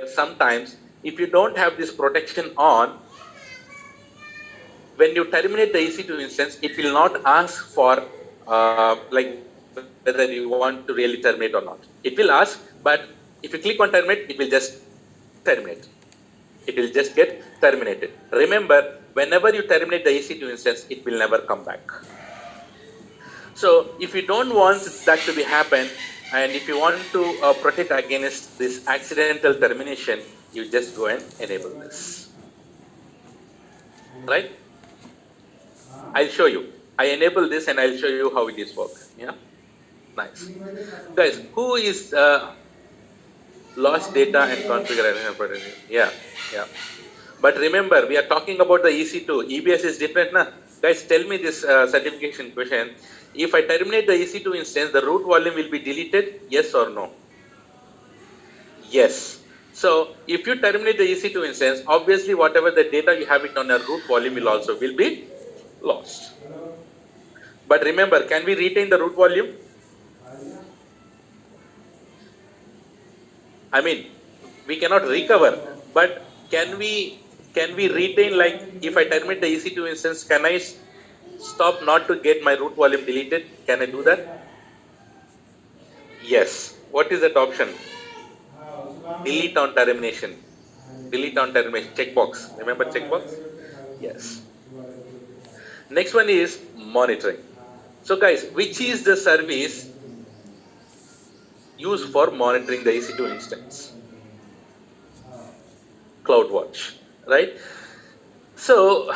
sometimes if you don't have this protection on, when you terminate the EC2 instance, it will not ask for like whether you want to really terminate or not. It will ask, but if you click on terminate, it will just terminate. It will just get terminated. Remember, whenever you terminate the EC2 instance, it will never come back. So if you don't want that to be happen, and if you want to protect against this accidental termination, you just go and enable this. Right? I'll show you. I enable this and I'll show you how it is work. Yeah. Nice. Guys, who is lost data and configure? Yeah. Yeah. But remember, we are talking about the EC2. EBS is different, na? Guys, tell me this certification question. If I terminate the EC2 instance, the root volume will be deleted? Yes or no? Yes. So if you terminate the EC2 instance, obviously whatever the data you have it on a root volume will be lost. But remember, can we retain the root volume? I mean, we cannot recover, but can we retain, like if I terminate the EC2 instance, can I stop not to get my root volume deleted? Can I do that? Yes. What is that option? Delete on termination. Delete on termination. Checkbox. Remember checkbox? Yes. Next one is monitoring. So guys, which is the service used for monitoring the EC2 instance? CloudWatch, right? So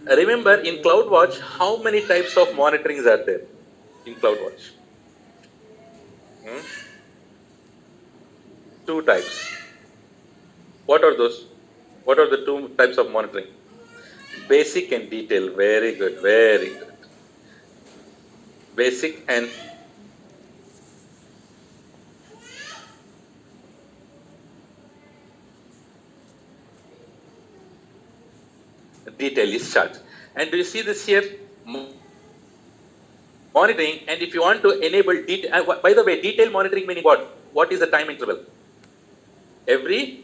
remember, in CloudWatch, how many types of monitorings are there in CloudWatch? 2 types. What are those? What are the 2 types of monitoring? Basic and detail. Very good. Very good. Basic and detail is charged. And do you see this here? Monitoring, and if you want to enable detail, by the way, detail monitoring meaning what? What is the time interval? Every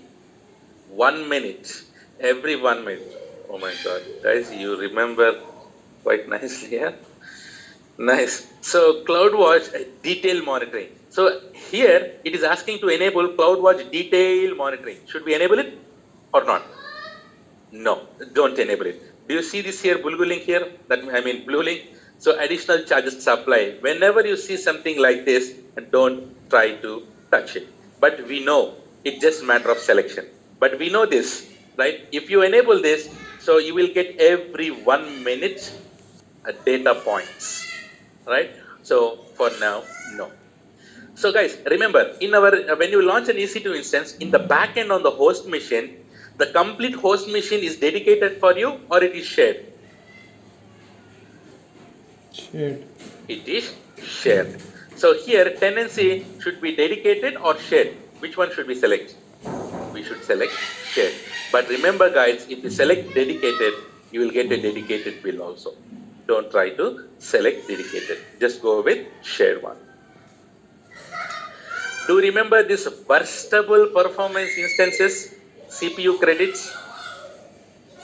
1 minute. Every 1 minute. Oh my God, guys, you remember quite nicely, yeah? Nice. So CloudWatch detail monitoring. So here it is asking to enable CloudWatch detail monitoring. Should we enable it or not? No, don't enable it. Do you see this here, blue link here? Blue link. So additional charges apply. Whenever you see something like this, don't try to touch it. But we know it's just a matter of selection. But we know this, right? If you enable this, so you will get every 1 minute data points, right? So for now, no. So guys, remember, in our when you launch an EC2 instance, in the backend on the host machine, the complete host machine is dedicated for you or it is shared? Shared. It is shared. So here tenancy should be dedicated or shared. Which one should we select? We should select shared. But remember guys, if you select dedicated, you will get a dedicated bill also. Don't try to select dedicated. Just go with shared one. Do you remember this burstable performance instances, CPU credits?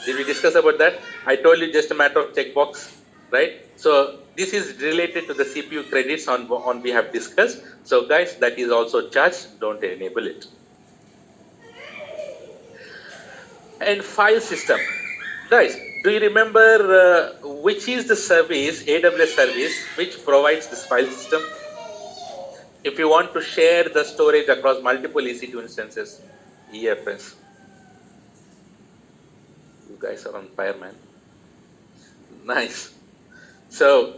Did we discuss about that? I told you just a matter of checkbox, right? So this is related to the CPU credits on we have discussed. So guys, that is also charged. Don't enable it. And file system. Guys, do you remember which is the service, AWS service, which provides this file system? If you want to share the storage across multiple EC2 instances, EFS. You guys are on fire, man. Nice. So,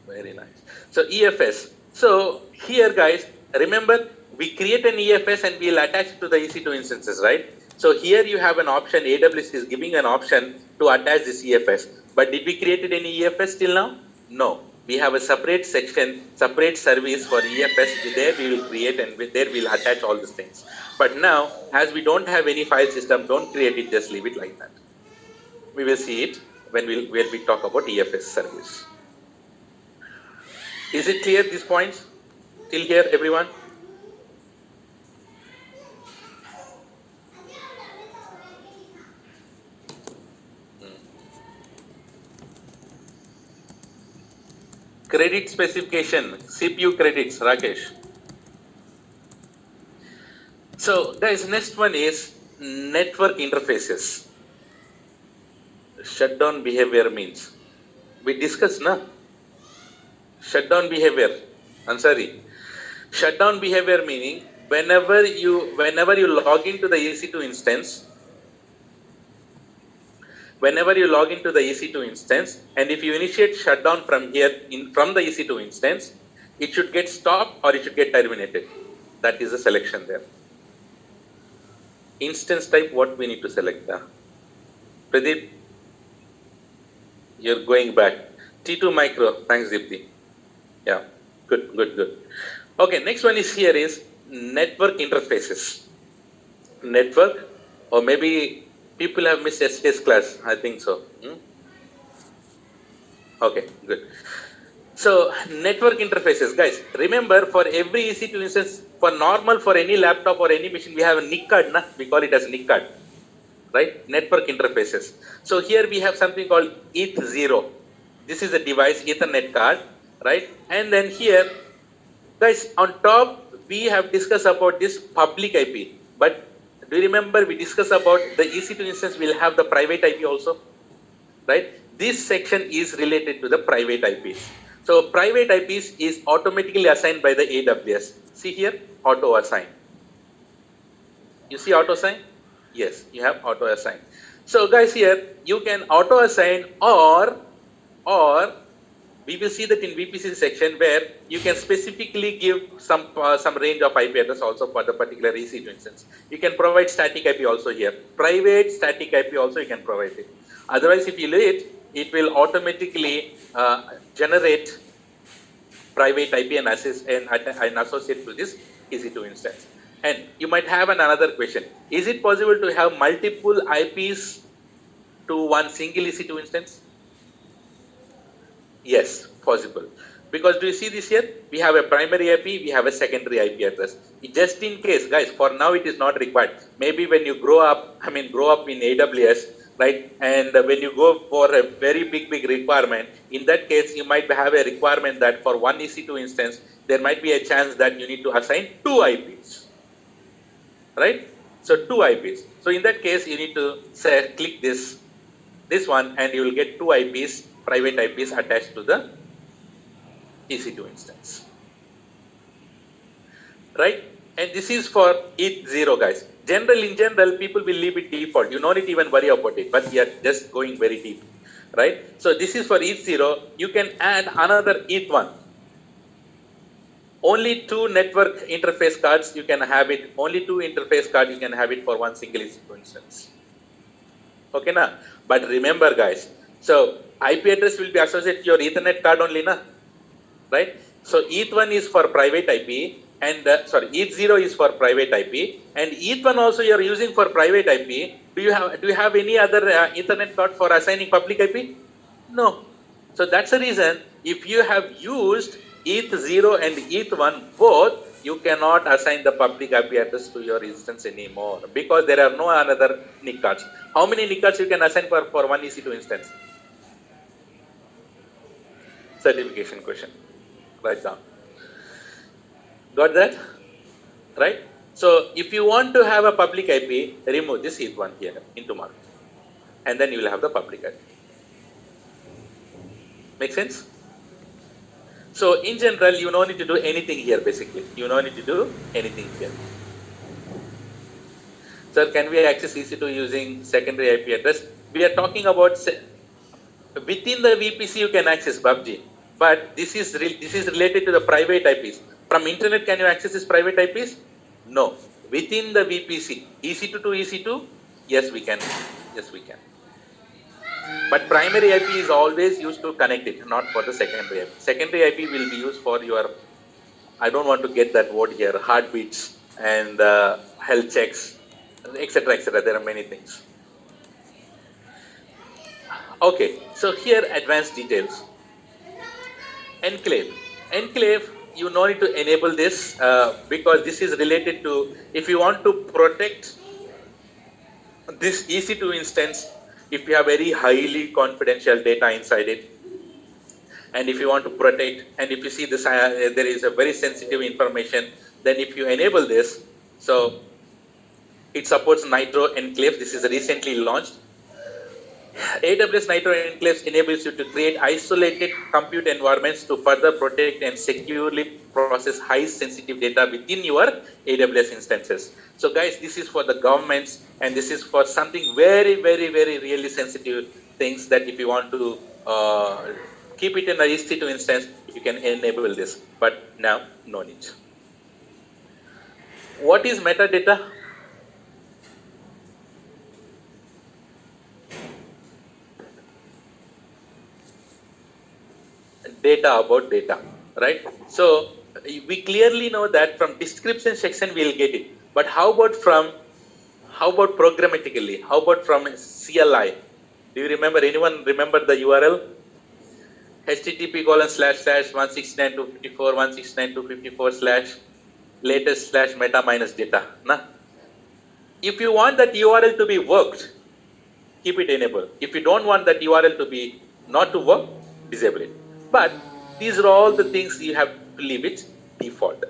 very nice. So, EFS. So, here, guys, remember, we create an EFS and we'll attach it to the EC2 instances, right? So, here you have an option, AWS is giving an option to attach this EFS. But did we create any EFS till now? No. We have a separate section, separate service for EFS. There we will create and there we'll attach all these things. But now, as we don't have any file system, don't create it, just leave it like that. We will see it when we talk about EFS service. Is it clear, these points? Till here, everyone? Credit specification, CPU credits, Rakesh. So guys, next one is network interfaces. Shutdown behavior means. We discussed, na? Shutdown behavior. I'm sorry. Shutdown behavior meaning whenever you log into the EC2 instance, and if you initiate shutdown from here from the EC2 instance, it should get stopped or it should get terminated. That is the selection there. Instance type, what we need to select? Pradeep, you're going back. T2 micro, thanks Dipti. Yeah, good. Okay, next one is here is network interfaces. Network, or maybe people have missed STS class, I think so. Okay, good. So network interfaces, guys, remember for every EC2 instance, for any laptop or any machine, we have a NIC card, we call it as NIC card, right? Network interfaces. So here we have something called ETH0. This is a device, Ethernet card, right? And then here, guys, on top, we have discussed about this public IP. But do you remember we discussed about the EC2 instance will have the private IP also, right? This section is related to the private IPs. So private IPs is automatically assigned by the AWS. See here, auto assign. You see auto assign? Yes, you have auto assign. So guys, here you can auto assign or we will see that in VPC section where you can specifically give some range of IP address also for the particular EC2 instance. You can provide static IP also here. Private static IP also you can provide it. Otherwise, if you leave it will automatically generate private IP and associate to this EC2 instance. And you might have another question. Is it possible to have multiple IPs to one single EC2 instance? Yes, possible. Because do you see this here? We have a primary IP, we have a secondary IP address. Just in case, guys, for now it is not required. Maybe when you grow up in AWS, right? And when you go for a very big requirement, in that case, you might have a requirement that for one EC2 instance, there might be a chance that you need to assign two IPs, right? So two IPs. So in that case, you need to say, click this one, and you will get two IPs, private IPs attached to the EC2 instance, right? And this is for ETH0, guys. In general, people will leave it default. You don't need to even worry about it, but we are just going very deep, right? So this is for ETH0. You can add another ETH1. Only two network interface cards you can have it. Only two interface cards you can have it for one single EC2 instance. Okay, na? But remember, guys. So IP address will be associated to your Ethernet card only, na? Right? So ETH1 is for private IP, and ETH0 is for private IP, and ETH1 also you are using for private IP. Do you have any other Ethernet card for assigning public IP? No. So that's the reason if you have used ETH0 and ETH1 both, you cannot assign the public IP address to your instance anymore because there are no another NIC cards. How many NIC cards you can assign for one EC2 instance? Certification question. Write down. Got that? Right? So if you want to have a public IP, remove this ETH1 here into mark. And then you will have the public IP. Make sense? So in general, you don't need to do anything here basically. You don't need to do anything here. Sir, can we access EC2 using secondary IP address? We are talking about within the VPC you can access PUBG. But this is related to the private IPs. From internet, can you access these private IPs? No. Within the VPC, EC2 to EC2, yes we can. Yes we can. But primary IP is always used to connect it, not for the secondary IP. Secondary IP will be used for your, I don't want to get that word here, heartbeats and health checks, etc., etc. There are many things. Okay, so here advanced details. Enclave. Enclave, you don't need to enable this because this is related to, if you want to protect this EC2 instance, if you have very highly confidential data inside it, And if you want to protect, and if you see this, there is a very sensitive information, then if you enable this, so it supports Nitro Enclave. This is recently launched. AWS Nitro Enclaves enables you to create isolated compute environments to further protect and securely process high sensitive data within your AWS instances. So guys, this is for the governments, and this is for something very, very, very really sensitive things that if you want to keep it in a EC2 instance, you can enable this, but now no need. What is metadata? Data about data, right? So we clearly know that from description section we'll get it, but how about programmatically? How about from CLI? Do you remember? Anyone remember the URL? http://169.254.169.254/latest/meta-data. Nah? If you want that URL to be worked, keep it enabled. If you don't want that URL to be not to work, disable it. But these are all the things you have to leave it default,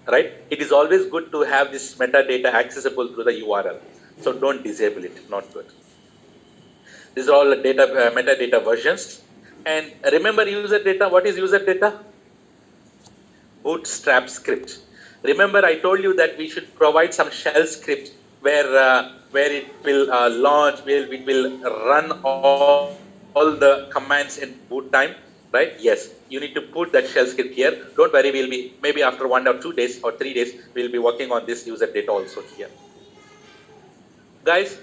right? It is always good to have this metadata accessible through the URL. So don't disable it, not good. These are all the data, metadata versions. And remember user data. What is user data? Bootstrap script. Remember I told you that we should provide some shell script where it will launch, it will run all the commands in boot time, right? Yes, you need to put that shell script here. Don't worry, we'll be, maybe after 1 or 2 days or 3 days, we'll be working on this user data also here. Guys,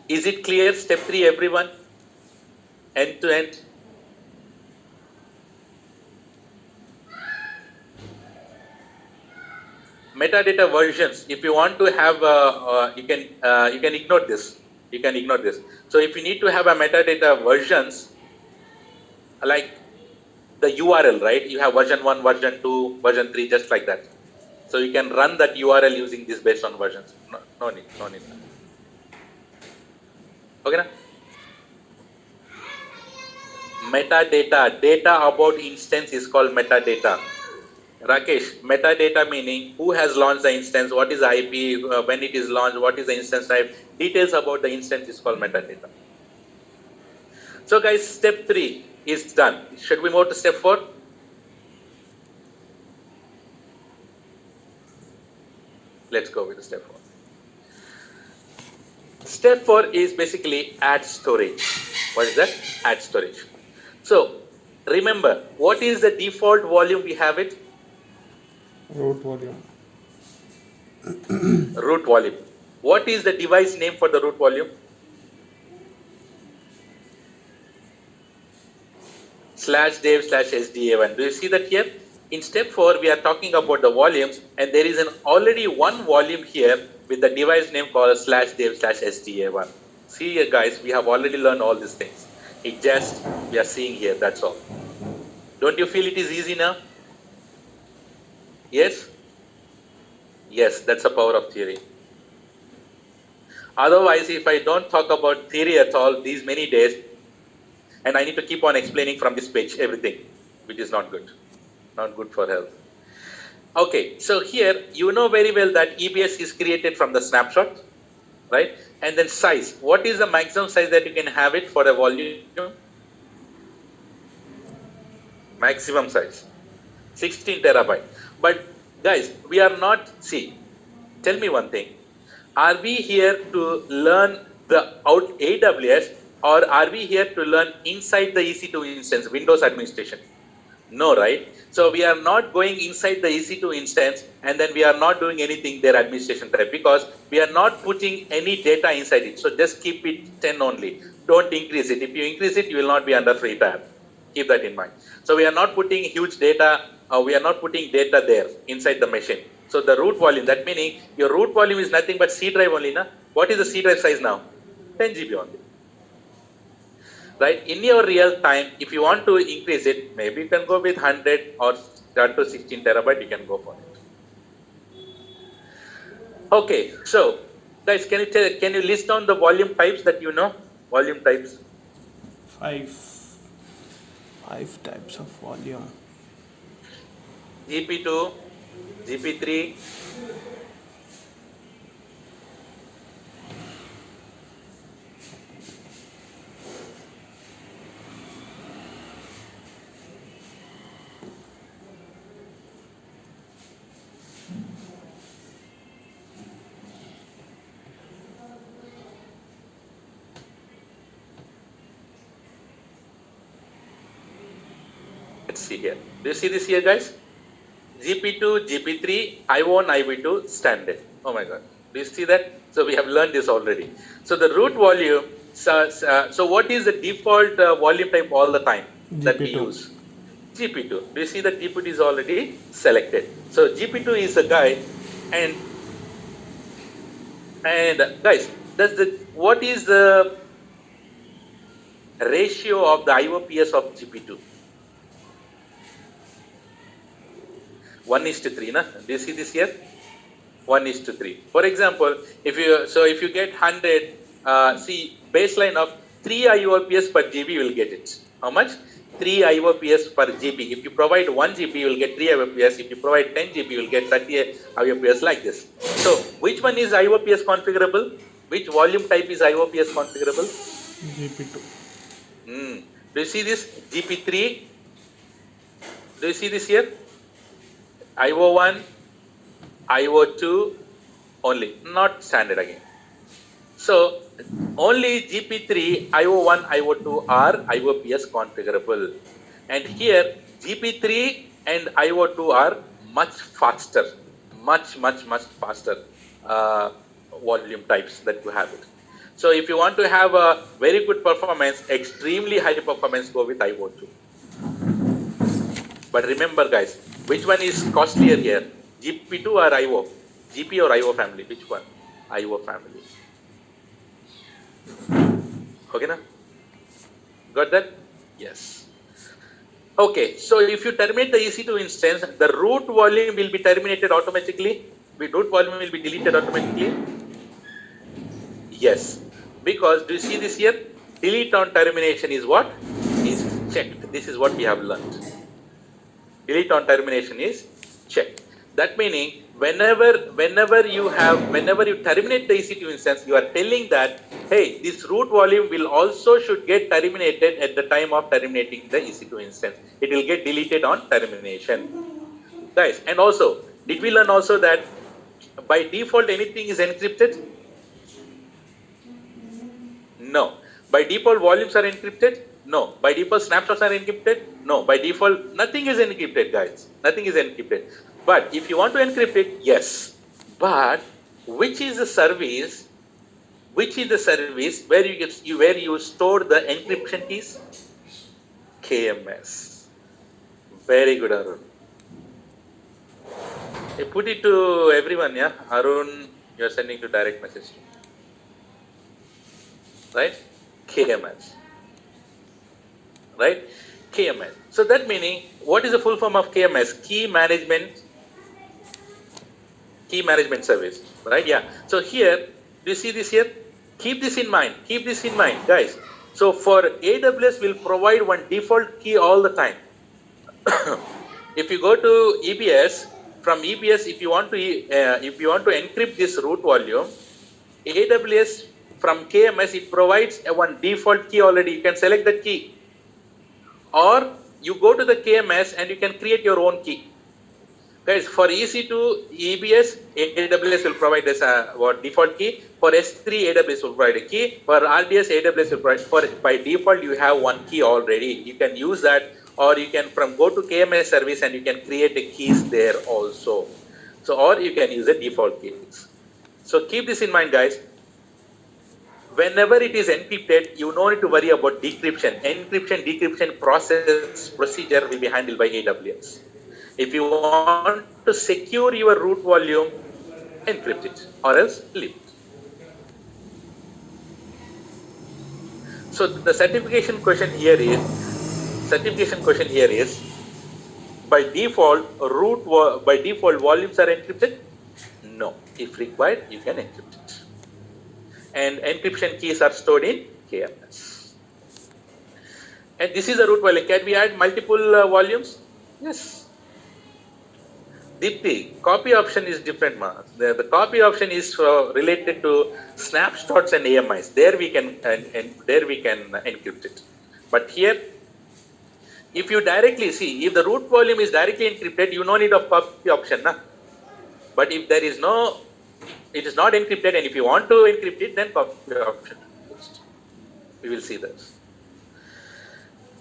is it clear? Step 3, everyone? End to end? Metadata versions. If you want to have, you can ignore this. You can ignore this. So if you need to have a metadata versions, like the URL, right? You have version 1, version 2, version 3, just like that. So you can run that URL using this based on versions. No need. Okay, na? Metadata, data about instance is called metadata. Rakesh, metadata meaning who has launched the instance, what is the IP, when it is launched, what is the instance type, details about the instance is called metadata. So guys, step 3 is done. Should we move to step 4? Let's go with step 4. Step 4 is basically add storage. What is that? Add storage. So remember, what is the default volume we have it? Root volume. Root volume. What is the device name for the root volume? /dev/sda1. Do you see that here? In step 4, we are talking about the volumes, and there is already one volume here with the device name called /dev/sda1. See here, guys, we have already learned all these things. It just we are seeing here. That's all. Don't you feel it is easy now? Yes? Yes, that's the power of theory. Otherwise, if I don't talk about theory at all these many days, and I need to keep on explaining from this page everything, which is not good. Not good for health. Okay, so here you know very well that EBS is created from the snapshot, right? And then size. What is the maximum size that you can have it for a volume? Maximum size, 16 terabyte. But guys, we are not, see, tell me one thing. Are we here to learn the AWS, or are we here to learn inside the EC2 instance, Windows administration? No, right? So we are not going inside the EC2 instance, and then we are not doing anything there administration type, because we are not putting any data inside it. So just keep it 10 only. Don't increase it. If you increase it, you will not be under free tab. Keep that in mind. So we are not putting huge data, we are not putting data there inside the machine. So the root volume, that meaning your root volume is nothing but C drive only. Na? What is the C drive size now? 10 GB only. Right? In your real time, if you want to increase it, maybe you can go with 100 or start to 16 terabyte, you can go for it. Okay, so guys, can you list down the volume types that you know? Volume types? 5. 5 types of volume. GP2, GP3, let's see here. Do you see this here, guys? GP2, GP3, I1, IV2, standard. Oh my God. Do you see that? So we have learned this already. So the root volume, so what is the default volume type all the time that we GP2. use? GP2. Do you see that GP2 is already selected? So GP2 is the guy, and guys, what is the ratio of the IOPS of GP2? 1:3, na? Do you see this here? 1:3. For example, if you get 100, see baseline of 3 IOPS per GB, you will get it. How much? 3 IOPS per GB. If you provide 1 GB, you will get 3 IOPS. If you provide 10 GB, you will get 30 IOPS like this. So which one is IOPS configurable? Which volume type is IOPS configurable? GP2. Do you see this? GP3. Do you see this here? IO1, IO2 only, not standard again. So only GP3, IO1, IO2 are IOPS configurable. And here GP3 and IO2 are much faster, much faster volume types that you have it. So if you want to have a very good performance, extremely high performance, go with IO2. But remember guys, which one is costlier here? GP2 or IO? GP or IO family? Which one? IO family. Okay, na? Got that? Yes. Okay, so if you terminate the EC2 instance, the root volume will be terminated automatically. The root volume will be deleted automatically. Yes. Because do you see this here? Delete on termination is what? Is checked. This is what we have learned. Delete on termination is checked. That meaning whenever you terminate the EC2 instance, you are telling that, hey, this root volume will also should get terminated at the time of terminating the EC2 instance. It will get deleted on termination. Guys, and also, did we learn also that by default anything is encrypted? No. By default volumes are encrypted? No. By default snapshots are encrypted? No. By default nothing is encrypted, guys. Nothing is encrypted. But if you want to encrypt it, yes. But which is the service where you store the encryption keys? KMS. Very good, Arun. I put it to everyone, yeah. Arun, you are sending to direct message. Right? KMS. Right? KMS. So that meaning, what is the full form of KMS? Key management service. Right? Yeah. So here, do you see this here? Keep this in mind. Keep this in mind, guys. So for AWS will provide one default key all the time. If you go to EBS, from EBS, if you want to encrypt this root volume, AWS from KMS, it provides one default key already. You can select that key. Or you go to the KMS and you can create your own key. Guys, for EC2, EBS, AWS will provide this default key. For S3, AWS will provide a key. For RDS, AWS will provide, by default, you have one key already. You can use that, or you can go to KMS service and you can create the keys there also. So, or you can use the default keys. So keep this in mind, guys. Whenever it is encrypted, you don't need to worry about decryption. Encryption, decryption procedure will be handled by AWS. If you want to secure your root volume, encrypt it or else leave it. So the certification question here is, by default volumes are encrypted? No. If required, you can encrypt it. And encryption keys are stored in KMS. And this is a root volume. Can we add multiple volumes? Yes. Deepti, copy option is different, ma. The copy option is related to snapshots and AMIs. There we can encrypt it. But here, if you directly see, if the root volume is directly encrypted, you no need of copy option, na. But if there is no, it is not encrypted, and if you want to encrypt it, then copy option. We will see this.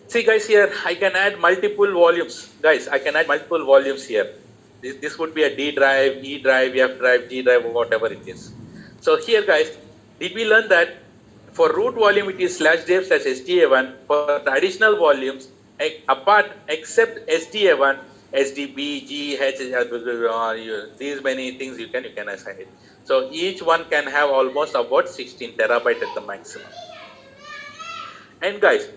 See, guys, here I can add multiple volumes. Guys, I can add multiple volumes here. This would be a D drive, E drive, F drive, G drive, whatever it is. So here, guys, did we learn that for root volume it is /dev/SDA1. For the additional volumes, apart except SDA1, SDB, G, H, these many things you can assign it. So each one can have almost about 16 terabyte at the maximum. And guys,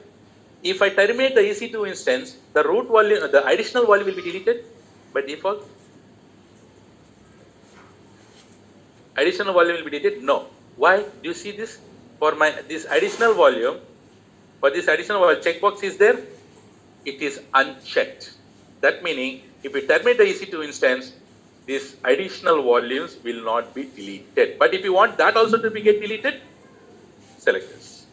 if I terminate the EC2 instance, the root volume, the additional volume will be deleted by default. Additional volume will be deleted? No. Why? Do you see this? For this additional volume, checkbox is there. It is unchecked. That meaning, if you terminate the EC2 instance, these additional volumes will not be deleted. But if you want that also to get deleted, select this.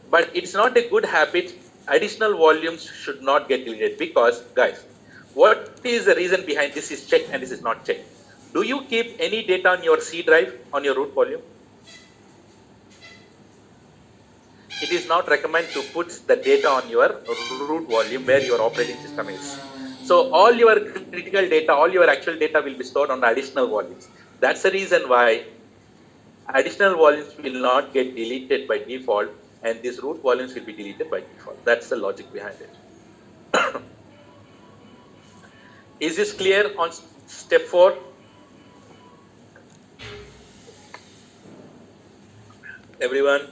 But it's not a good habit. Additional volumes should not get deleted because, guys, what is the reason behind this is checked and this is not checked? Do you keep any data on your C drive on your root volume? It is not recommended to put the data on your root volume where your operating system is. So all your critical data, all your actual data will be stored on the additional volumes. That's the reason why additional volumes will not get deleted by default and these root volumes will be deleted by default. That's the logic behind it. Is this clear on step 4? Everyone?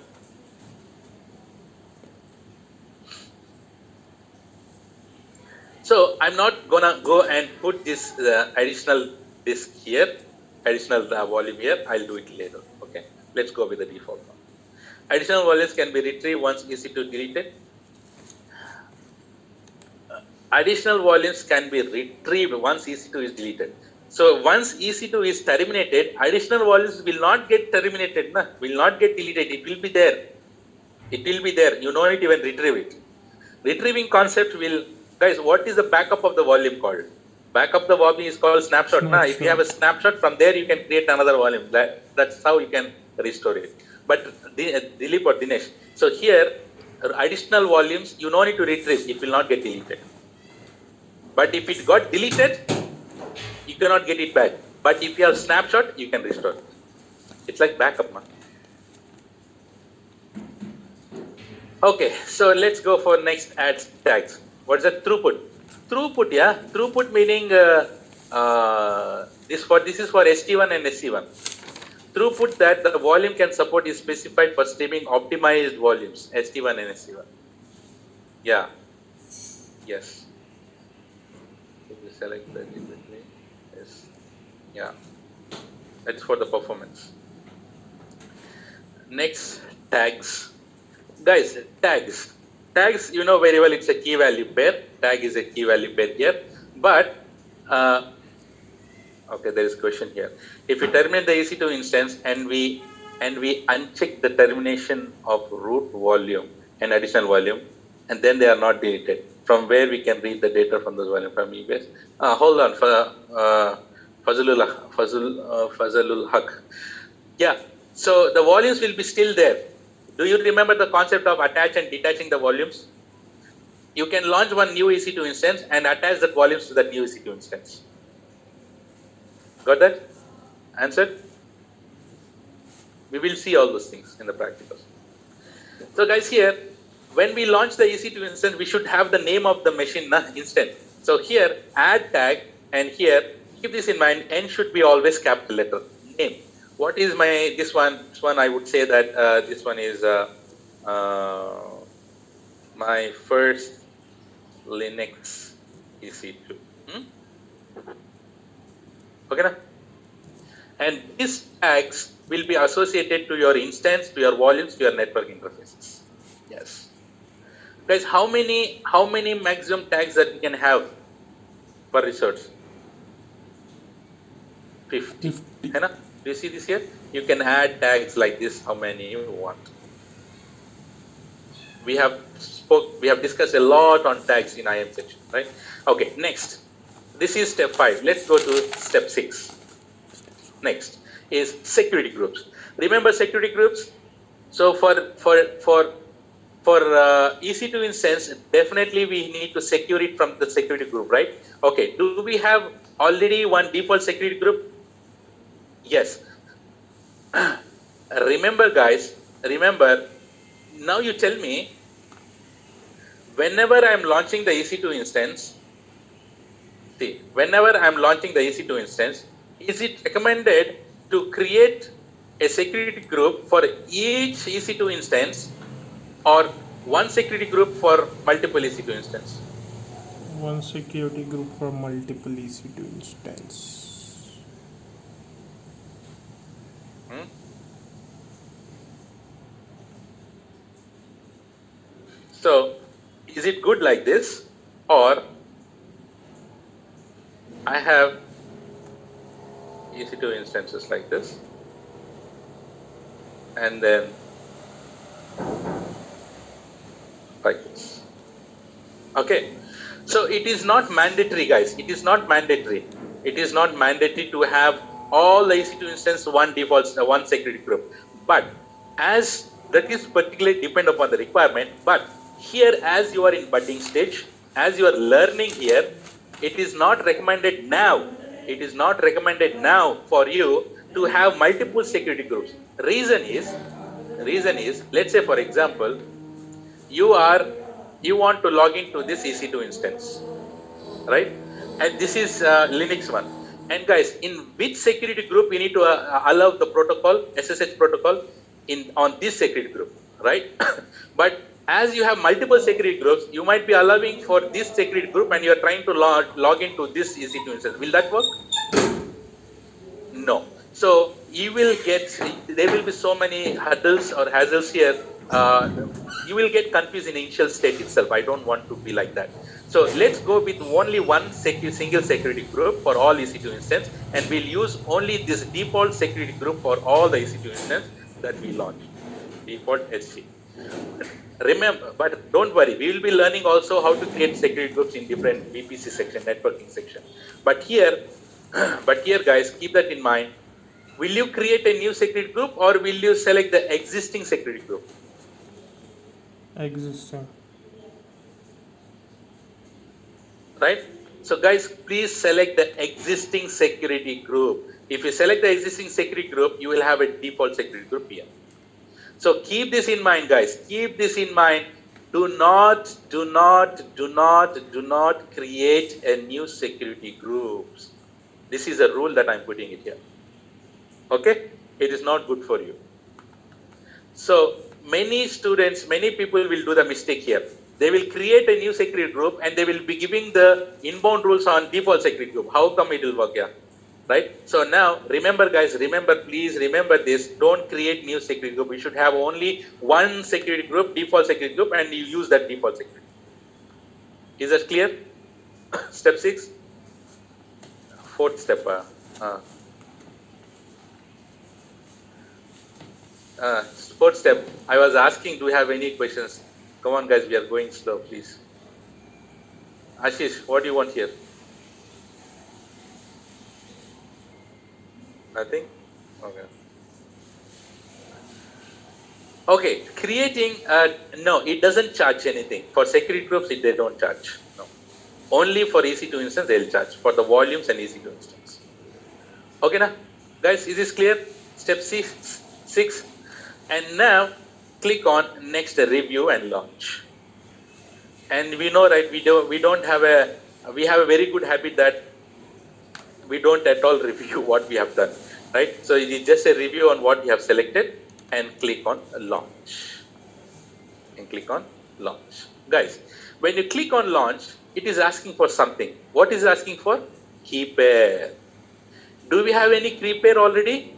So I'm not gonna go and put this additional disk here, additional volume here. I'll do it later. Okay, let's go with the default one. Additional volumes can be retrieved once EC2 deleted. Additional volumes can be retrieved once EC2 is deleted. So once EC2 is terminated, additional volumes will not get terminated, will not get deleted. It will be there. It will be there. You don't even retrieve it. Retrieving concept will, guys, what is the backup of the volume called? Backup the volume is called snapshot. If you have a snapshot, from there you can create another volume. That's how you can restore it. But Dilip or Dinesh, so here, additional volumes, you don't need to retrieve. It will not get deleted. But if it got deleted, you cannot get it back. But if you have snapshot, you can restore it. It's like backup, man. Okay, so let's go for next add tags. What's the throughput? Throughput, yeah. Throughput meaning this is for ST1 and SC1. Throughput that the volume can support is specified for streaming optimized volumes, ST1 and SC1. Yeah. Yes. So we select that immediately. Yes. Yeah. That's for the performance. Next, tags. Guys, tags. Tags, you know very well, it's a key value pair. Tag is a key value pair here. But, okay, there is a question here. If you terminate the EC2 instance and we uncheck the termination of root volume and additional volume, and then they are not deleted, from where we can read the data from those volume from EBS? Hold on, Fazlul Haq. Yeah, so the volumes will be still there. Do you remember the concept of attach and detaching the volumes? You can launch one new EC2 instance and attach the volumes to that new EC2 instance. Got that? Answered? We will see all those things in the practicals. So guys, here, when we launch the EC2 instance, we should have the name of the machine instance. So here, add tag, and here, keep this in mind, N should be always capital letter, name. What is this one? This one I would say that this one is my first Linux EC2. Okay, na? And these tags will be associated to your instance, to your volumes, to your network interfaces. Yes. Guys, how many maximum tags that we can have per resource? 50. 50. है ना? Do you see this here? You can add tags like this, how many you want. We have discussed a lot on tags in IM section, right? Okay, next. This is step 5. Let's go to step 6. Next is security groups. Remember security groups? So for EC2 instance, definitely we need to secure it from the security group, right? Okay, do we have already one default security group? Yes. Remember guys, now you tell me, whenever I'm launching the EC2 instance, is it recommended to create a security group for each EC2 instance or one security group for multiple EC2 instance? One security group for multiple EC2 instance. So, is it good like this, or I have EC2 instances like this, and then like this? Okay, so it is not mandatory, guys. It is not mandatory. It is not mandatory to have all the EC2 instance one default, one security group. But as that is particularly depend upon the requirement. But here, as you are in budding stage, as you are learning here, it is not recommended now. It is not recommended now for you to have multiple security groups. Reason is, let's say for example, you want to log into this EC2 instance, right? And this is Linux one. And guys, in which security group you need to allow the protocol, SSH protocol, on this security group, right? But as you have multiple security groups, you might be allowing for this security group and you are trying to log into this EC2 instance. Will that work? No. So you will there will be so many hurdles or hassles here. You will get confused in initial state itself. I don't want to be like that. So let's go with only one single security group for all EC2 instance, and we'll use only this default security group for all the EC2 instance that we launch. Default SC. Remember, but don't worry, we will be learning also how to create security groups in different VPC section, networking section. But here, guys, keep that in mind. Will you create a new security group or will you select the existing security group? Existing. Right? So guys, please select the existing security group. If you select the existing security group, you will have a default security group here. So keep this in mind, guys. Keep this in mind. Do not create a new security groups. This is a rule that I'm putting it here. Okay? It is not good for you. So many people will do the mistake here. They will create a new security group and they will be giving the inbound rules on default security group. How come it will work here? Right? So now, remember guys, please remember this. Don't create new security group. We should have only one security group, default security group, and you use that default security. Is that clear? Step 6? Fourth step. Fourth step. I was asking, do you have any questions? Come on guys, we are going slow, please. Ashish, what do you want here? Nothing? Okay. Okay, creating, no, it doesn't charge anything. For security groups, they don't charge. No. Only for EC2 instance, they'll charge for the volumes and EC2 instance. Okay, now, guys, is this clear? Step 6. And now, click on next review and launch. And we know, right, we have a very good habit that we don't at all review what we have done, right? So it is just a review on what we have selected and click on launch. Guys, when you click on launch, it is asking for something. What is it asking for? Key pair. Do we have any key pair already?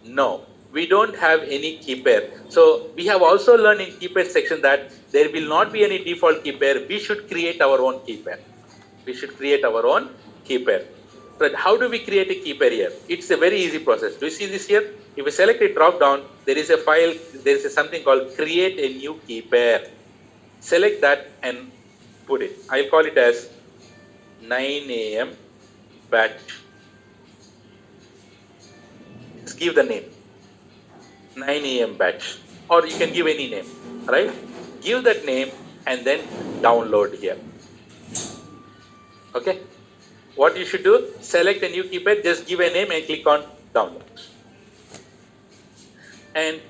No. we don't have any key pair. So we have also learned in key pair section that there will not be any default key pair. We should create our own key pair. We should create our own key pair. But how do we create a key pair here? It's a very easy process. Do you see this here? If we select a drop down, there is a file, there is something called create a new key pair. Select that and put it. I'll call it as 9 a.m. batch. Just give the name. 9 a.m. batch. Or you can give any name, right? Give that name and then download here. Okay? What you should do, select a new key pair, just give a name and click on download. And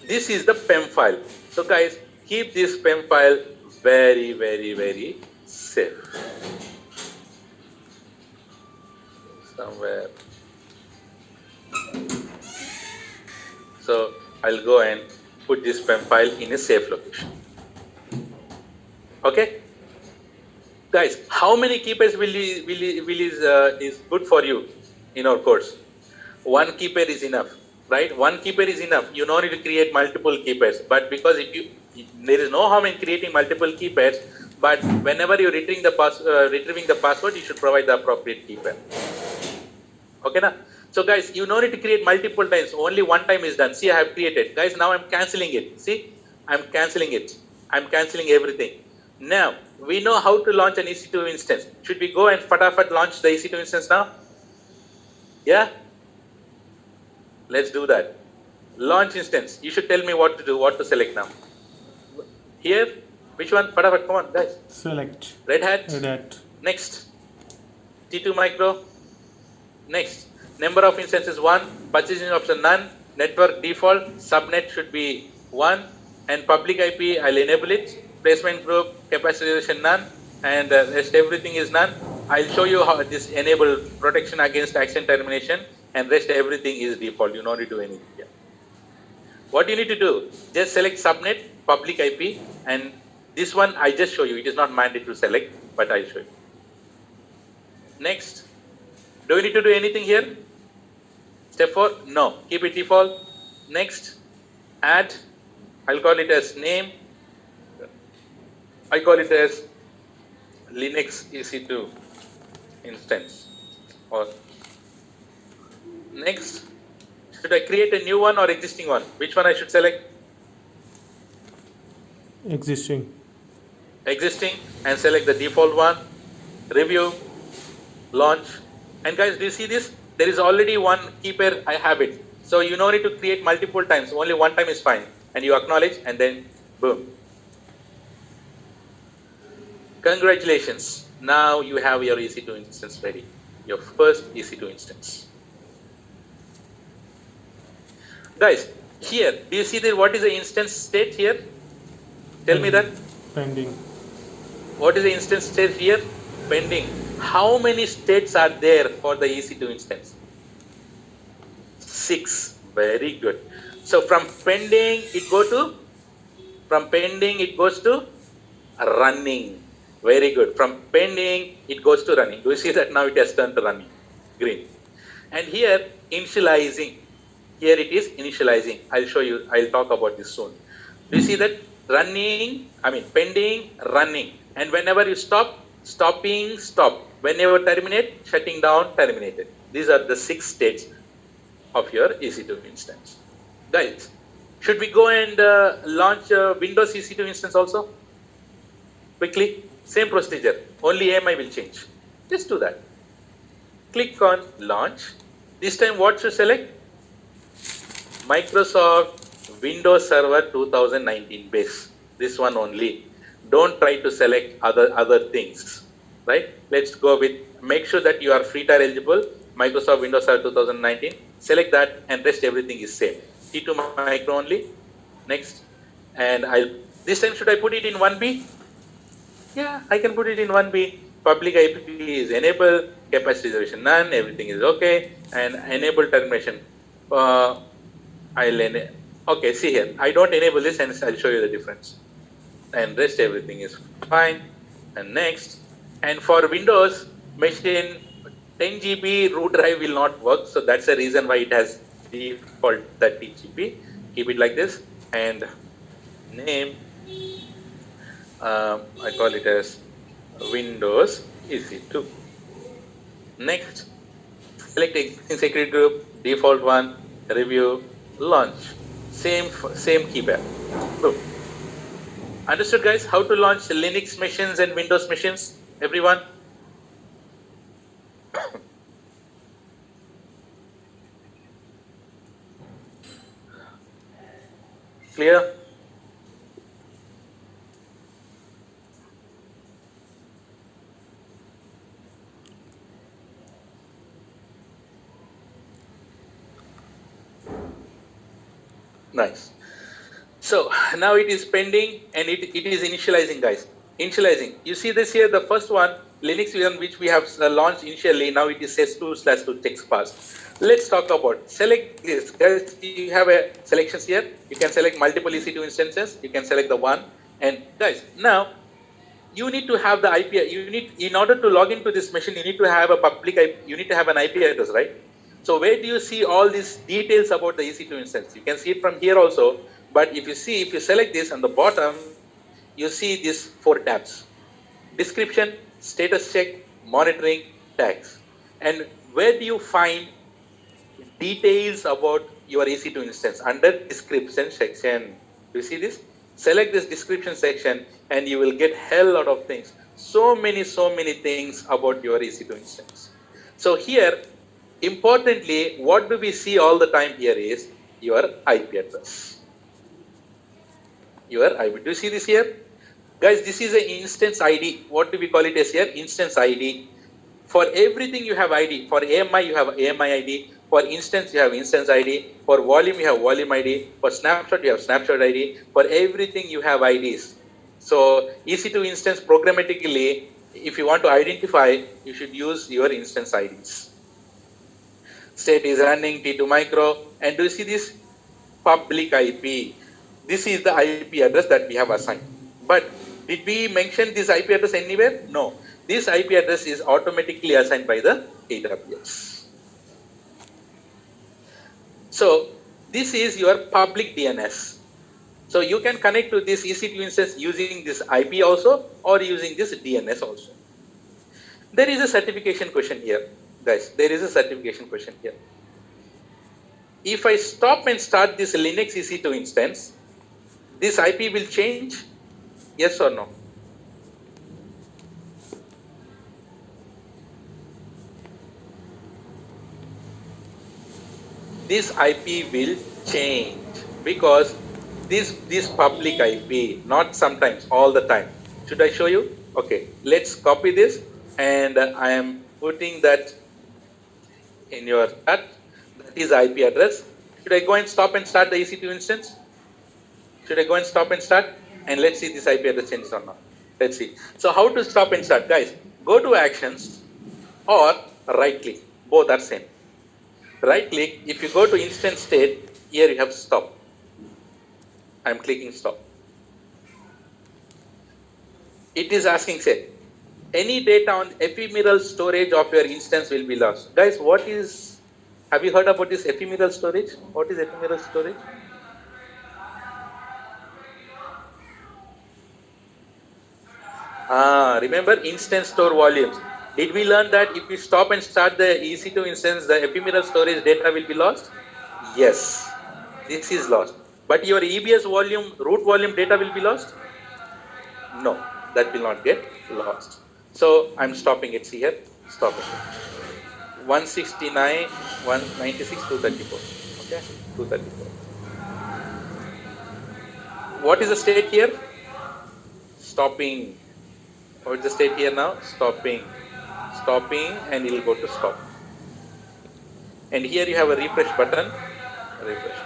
this is the PEM file. So guys, keep this PEM file very, very, very safe. Somewhere. So I'll go and put this PEM file in a safe location. Okay? Guys, how many key pairs is good for you in our course? One key pair is enough, right? One key pair is enough. You don't need to create multiple key pairs. But because there is no harm in creating multiple key pairs, but whenever you're retrieving the password, you should provide the appropriate key pair. Okay, na? So guys, you don't need to create multiple times. Only one time is done. See, I have created. Guys, now I'm canceling it. See, I'm canceling it. I'm canceling everything. Now, we know how to launch an EC2 instance. Should we go and fatafat launch the EC2 instance now? Yeah? Let's do that. Launch instance. You should tell me what to do, what to select now. Here, which one? Fatafat, come on, guys. Select. Red Hat. Red Hat. Next. T2 Micro. Next. Number of instances 1. Purchasing option none. Network default. Subnet should be 1. And public IP, I'll enable it. Placement group, capacitization none, and rest everything is none. I'll show you how this enable protection against action termination, and rest everything is default. You don't need to do anything here. What you need to do, just select subnet, public IP, and this one I just show you. It is not mandatory to select, but I'll show you. Next, do we need to do anything here? Step 4, no, keep it default. Next, add, I'll call it as name. I call it as Linux EC2 instance. Or next, should I create a new one or existing one? Which one I should select? Existing. Existing, and select the default one. Review, launch. And guys, do you see this? There is already one key pair, I have it. So you don't need to create multiple times. Only one time is fine. And you acknowledge and then boom. Congratulations. Now you have your EC2 instance ready. Your first EC2 instance. Guys, here, do you see what is the instance state here? Tell me that. Pending. What is the instance state here? Pending. How many states are there for the EC2 instance? 6. Very good. So from pending, it goes to running. Very good. From pending, it goes to running. Do you see that now it has turned to running? Green. And here, initializing. Here it is initializing. I'll show you. I'll talk about this soon. Do you see that? Pending, running. And whenever you stop, stopping, stop. Whenever terminate, shutting down, terminated. These are the 6 states of your EC2 instance. Guys, should we go and launch Windows EC2 instance also? Quickly. Same procedure, only AMI will change. Just do that. Click on launch. This time what should select? Microsoft Windows Server 2019 base. This one only. Don't try to select other things. Right? Let's go with, make sure that you are FreeTire eligible. Microsoft Windows Server 2019. Select that and rest everything is same. T2 Micro only. Next. And this time should I put it in 1B? Yeah, I can put it in 1B. Public IP is enabled, capacity reservation none, everything is okay, and enable termination. Okay, see here, I don't enable this and I'll show you the difference. And rest everything is fine. And next, and for Windows machine, 10 GB root drive will not work, so that's the reason why it has default 30 GB. Keep it like this, and name, I call it as Windows EC2. Next, select existing security group, default one, review, launch. Same keypad. Boom. Understood, guys, how to launch Linux machines and Windows machines? Everyone? Clear? Nice. So now it is pending and it is initializing, guys. Initializing. You see this here, the first one, Linux one, which we have launched initially. Now it is S2/2 text pass. Let's talk about select this. Guys, you have a selections here. You can select multiple EC2 instances. You can select the one. And guys, now you need to have the IP. You need, in order to log into this machine, you need to have a public IP. You need to have an IP address, right? So where do you see all these details about the EC2 instance? You can see it from here also. But if you select this on the bottom, you see these 4 tabs: description, status check, monitoring, tags. And where do you find details about your EC2 instance? Under description section. Do you see this? Select this description section and you will get hell lot of things. So many things about your EC2 instance. So here, importantly, what do we see all the time here is your IP address. Your IP. Do you see this here? Guys, this is an instance ID. What do we call it as here? Instance ID. For everything you have ID. For AMI, you have AMI ID. For instance, you have instance ID. For volume, you have volume ID. For snapshot, you have snapshot ID. For everything, you have IDs. So EC2 instance programmatically, if you want to identify, you should use your instance IDs. State is running, T2 micro. And do you see this? Public IP. This is the IP address that we have assigned. But did we mention this IP address anywhere? No. This IP address is automatically assigned by the AWS. So this is your public DNS. So you can connect to this EC2 instance using this IP also or using this DNS also. There is a certification question here, guys. There is a certification question here. If I stop and start this Linux EC2 instance, this IP will change? Yes or no? This IP will change because this public IP, not sometimes, all the time. Should I show you? Okay, let's copy this and I am putting that in your chat. That is IP address. Should I go and stop and start the EC2 instance? Should I go and stop and start? And let's see this IP address changes or not. Let's see. So how to stop and start? Guys, go to actions or right click. Both are same. Right click. If you go to instance state, here you have stop. I'm clicking stop. It is asking, say, any data on ephemeral storage of your instance will be lost. Guys, have you heard about this ephemeral storage? What is ephemeral storage? Remember instance store volumes. Did we learn that if you stop and start the EC2 instance, the ephemeral storage data will be lost? Yes, this is lost. But your EBS volume, root volume data will be lost? No, that will not get lost. So I'm stopping it. See here, stopping it. 169, 196, 234. Okay, 234. What is the state here? Stopping. What is the state here now? Stopping. Stopping, and it will go to stop. And here you have a refresh button. Refresh.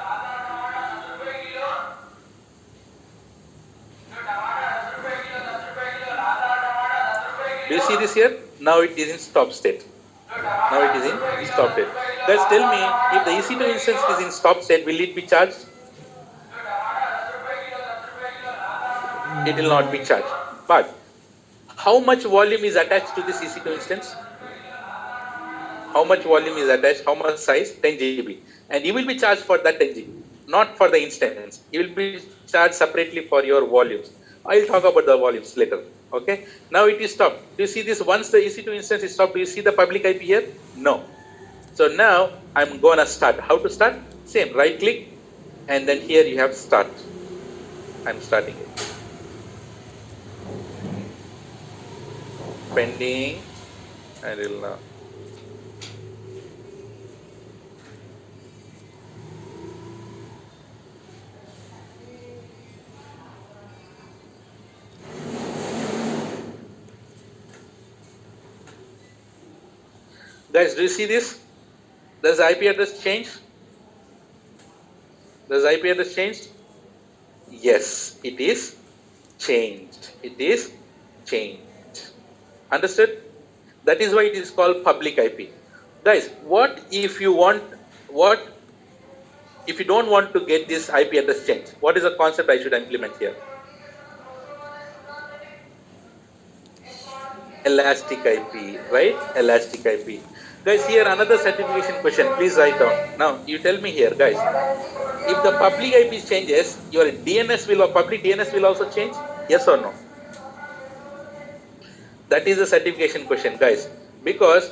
Do you see this here? Now it is in stop state. Now it is in stop state. Guys, tell me, if the EC2 instance is in stop state, will it be charged? It will not be charged. But how much volume is attached to this EC2 instance? how much volume is attached, how much size, 10 GB. And you will be charged for that 10 GB, not for the instance. You will be charged separately for your volumes. I'll talk about the volumes later. Okay. Now it is stopped. Do you see this? Once the EC2 instance is stopped, do you see the public IP here? No. So now I'm gonna start. How to start? Same, right click, and then here you have start. I'm starting it. Pending, and it'll now. Guys, do you see this? Does the IP address change? Does the IP address change? Yes, it is changed. It is changed. Understood? That is why it is called public IP. Guys, what if you don't want to get this IP address changed? What is the concept I should implement here? Elastic IP, right? Elastic IP. Guys, here another certification question. Please write down. Now, you tell me here, guys. If the public IP changes, your DNS will, or public DNS will also change? Yes or no? That is a certification question, guys. Because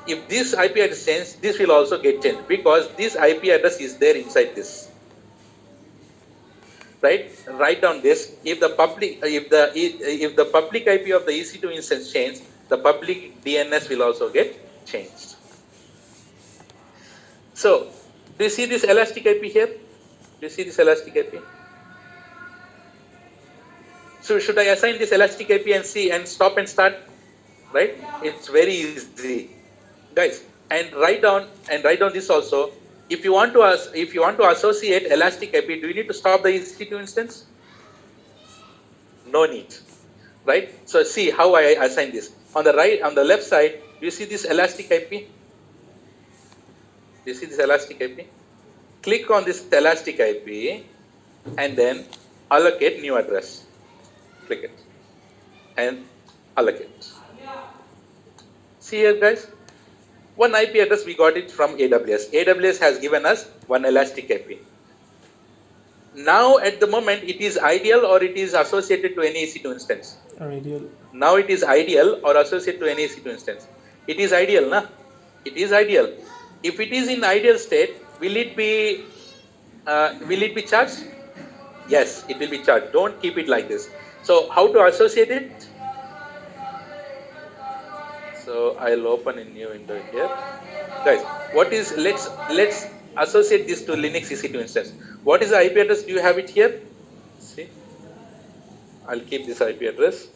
if this IP address changes, this will also get changed, because this IP address is there inside this. Right? Write down this. If the public IP of the EC2 instance changes, the public DNS will also get changed. So, do you see this elastic IP here? Do you see this elastic IP? So should I assign this elastic IP and see and stop and start? Right? It's very easy, guys. And write down this also. If you want to associate elastic IP, do you need to stop the EC2 instance? No need, right? So see how I assign this. On the left side, do you see this elastic IP? Do you see this elastic IP? Click on this elastic IP and then allocate new address. Click it and allocate. See here, guys. One IP address we got it from AWS. AWS has given us one elastic IP. Now at the moment it is ideal or it is associated to any EC2 instance? Ideal. Now it is ideal or associated to any EC2 instance? It is ideal, na? It is ideal. If it is in ideal state, will it be charged? Yes, it will be charged. Don't keep it like this. So how to associate it? So I'll open a new window here. Guys, let's associate this to Linux EC2 instance. What is the IP address? Do you have it here? See, I'll keep this IP address.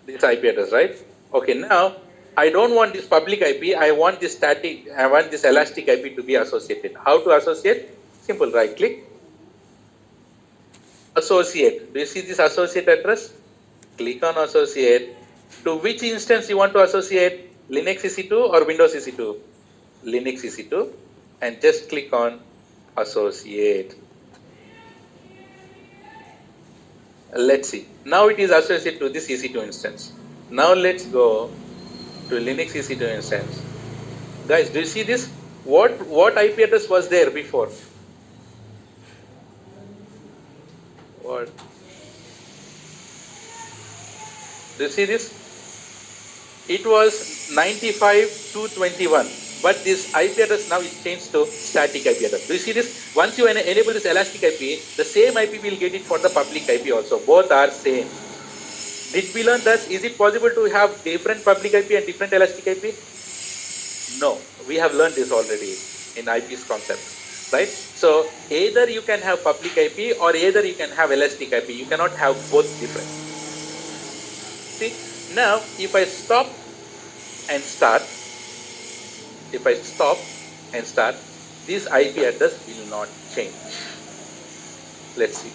This IP address, right? Okay, now I don't want this public IP. I want this elastic IP to be associated. How to associate? Simple, right click. Associate. Do you see this associate address? Click on associate. To which instance you want to associate? Linux EC2 or Windows EC2? Linux EC2, and just click on associate. Let's see. Now it is associated to this EC2 instance. Now let's go to Linux EC2 instance. Guys, do you see this? What IP address was there before? What? Do you see this? It was 95.221, but this IP address now is changed to static IP address. Do you see this? Once you enable this elastic IP, the same IP will get it for the public IP also. Both are same. Did we learn that? Is it possible to have different public IP and different elastic IP? No, we have learned this already in IP's concept, right? So either you can have public IP or either you can have elastic IP. You cannot have both different. See, now if I stop and start, this IP address will not change. Let's see.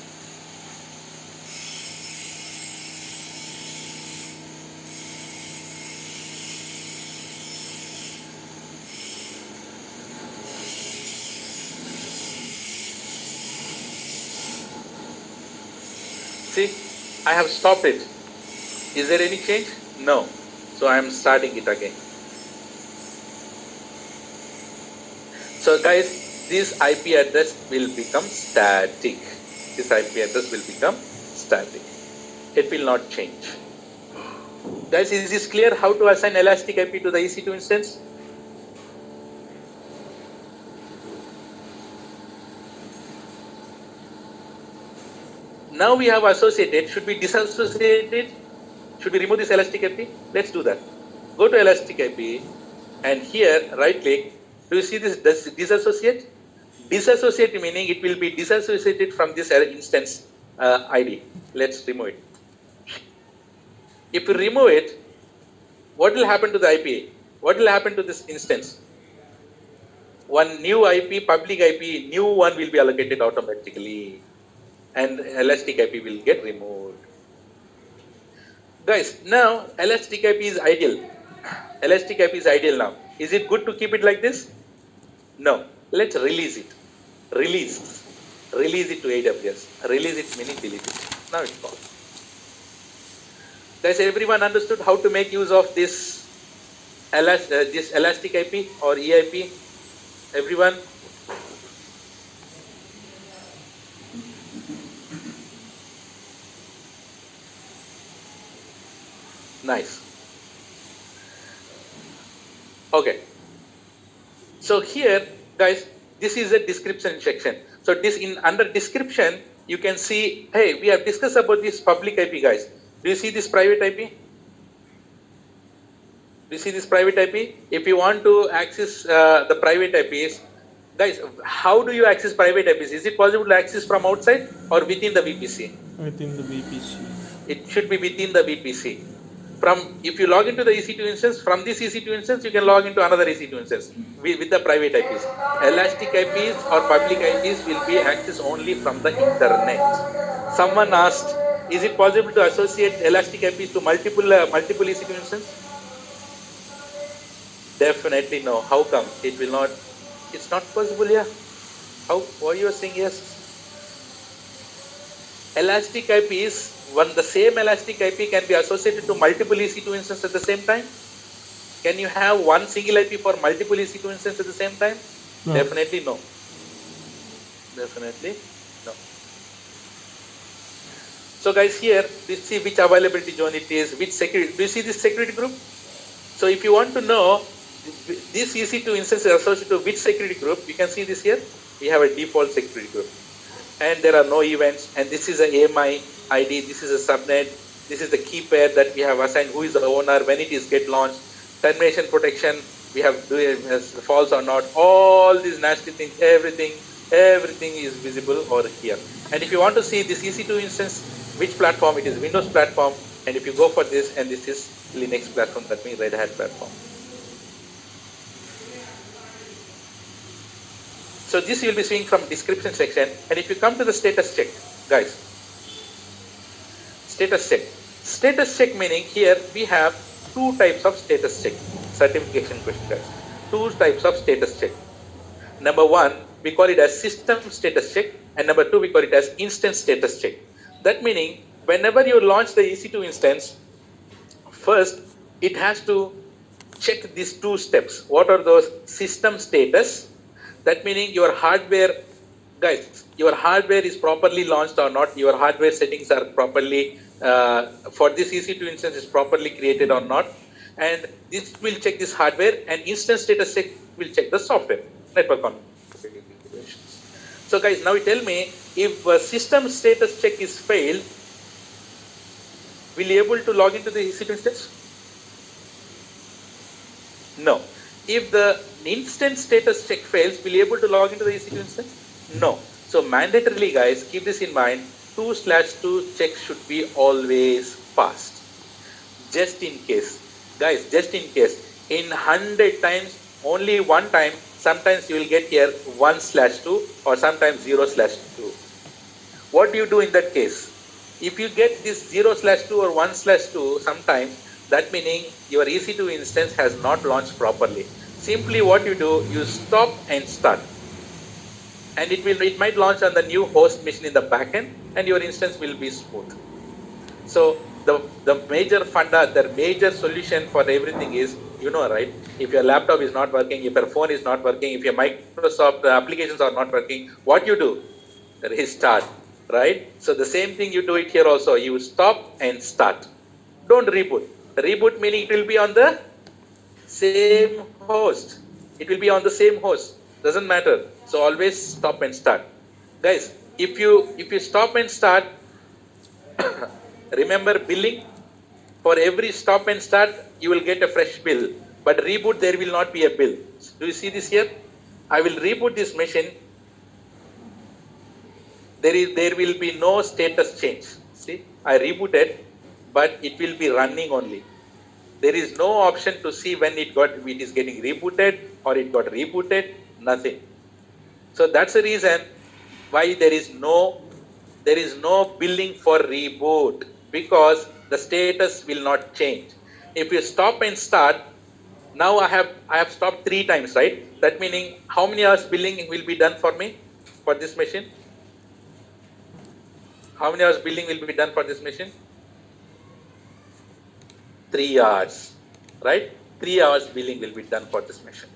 See, I have stopped it. Is there any change? No. So I am starting it again. So guys, this IP address will become static. This IP address will become static. It will not change. Guys, is this clear how to assign elastic IP to the EC2 instance? Now we have associated. Should we disassociate it? Should we remove this elastic IP? Let's do that. Go to elastic IP and here right click. Do you see this disassociate? Disassociate meaning it will be disassociated from this instance ID. Let's remove it. If you remove it, what will happen to the IP? What will happen to this instance? One new IP, public IP, new one will be allocated automatically and elastic IP will get removed. Guys, now elastic IP is ideal. Elastic IP is ideal now. Is it good to keep it like this? No. Let's release it. Release. Release it to AWS. Release it meaning delete it. Now it's gone. Guys, everyone understood how to make use of this elastic IP or EIP? Everyone? Nice. Okay. So here, guys, this is a description section. So this under description, you can see, hey, we have discussed about this public IP, guys. Do you see this private IP? Do you see this private IP? If you want to access the private IPs, guys, how do you access private IPs? Is it possible to access from outside or within the VPC? Within the VPC. It should be within the VPC. If you log into the EC2 instance, from this EC2 instance, you can log into another EC2 instance with the private IPs. Elastic IPs or public IPs will be accessed only from the internet. Someone asked, is it possible to associate elastic IPs to multiple EC2 instances? Definitely no. How come? It will not. It's not possible here. How? Why you are saying yes? Elastic IPs, the same elastic IP can be associated to multiple EC2 instances at the same time. Can you have one single IP for multiple EC2 instances at the same time? No. Definitely no. Definitely no. So guys, here we see which availability zone it is, which security. Do you see this security group? So if you want to know this EC2 instance is associated to which security group, you can see this here. We have a default security group. And there are no events, and this is a AMI ID, this is a subnet, this is the key pair that we have assigned, who is the owner, when it is get launched, termination protection, we have do it as false or not, all these nasty things, everything is visible over here. And if you want to see this EC2 instance, which platform it is, Windows platform, and if you go for this, and this is Linux platform, that means Red Hat platform. So this you will be seeing from description section, and if you come to the status check, guys, status check. Status check meaning here we have two types of status check, certification question, guys. Two types of status check. Number one, we call it as system status check, and number two, we call it as instance status check. That meaning, whenever you launch the EC2 instance, first it has to check these two steps. What are those? System status. That meaning your hardware, guys, your hardware is properly launched or not, your hardware settings are properly, for this EC2 instance is properly created or not. And this will check this hardware, and instance status check will check the software, network configurations. So guys, now you tell me, if a system status check is failed, will you able to log into the EC2 instance? No. If the instance status check fails, will you able to log into the EC2 instance? No. So mandatorily, guys, keep this in mind, 2/2 check should be always passed. Just in case. Guys, just in case. In 100 times, only one time, sometimes you will get here 1/2 or sometimes 0/2. What do you do in that case? If you get this 0/2 or 1/2 sometimes, that meaning your EC2 instance has not launched properly. Simply what you do, you stop and start. And it might launch on the new host machine in the backend, and your instance will be smooth. So the major funda, the major solution for everything is, you know, right? If your laptop is not working, if your phone is not working, if your Microsoft applications are not working, what you do? Restart, right? So the same thing you do it here also. You stop and start. Don't reboot. Reboot meaning it will be on the same host. It will be on the same host. Doesn't matter. So always stop and start. Guys, if you stop and start, remember billing. For every stop and start, you will get a fresh bill. But reboot, there will not be a bill. Do you see this here? I will reboot this machine. There will be no status change. See, I rebooted, but it will be running only. There is no option to see when it is getting rebooted or it got rebooted. Nothing. So that's the reason why there is no billing for reboot, because the status will not change. If you stop and start, now I have stopped 3 times, right? That meaning how many hours billing will be done for me for this machine? How many hours billing will be done for this machine? 3 hours, right? 3 hours billing will be done for this machine.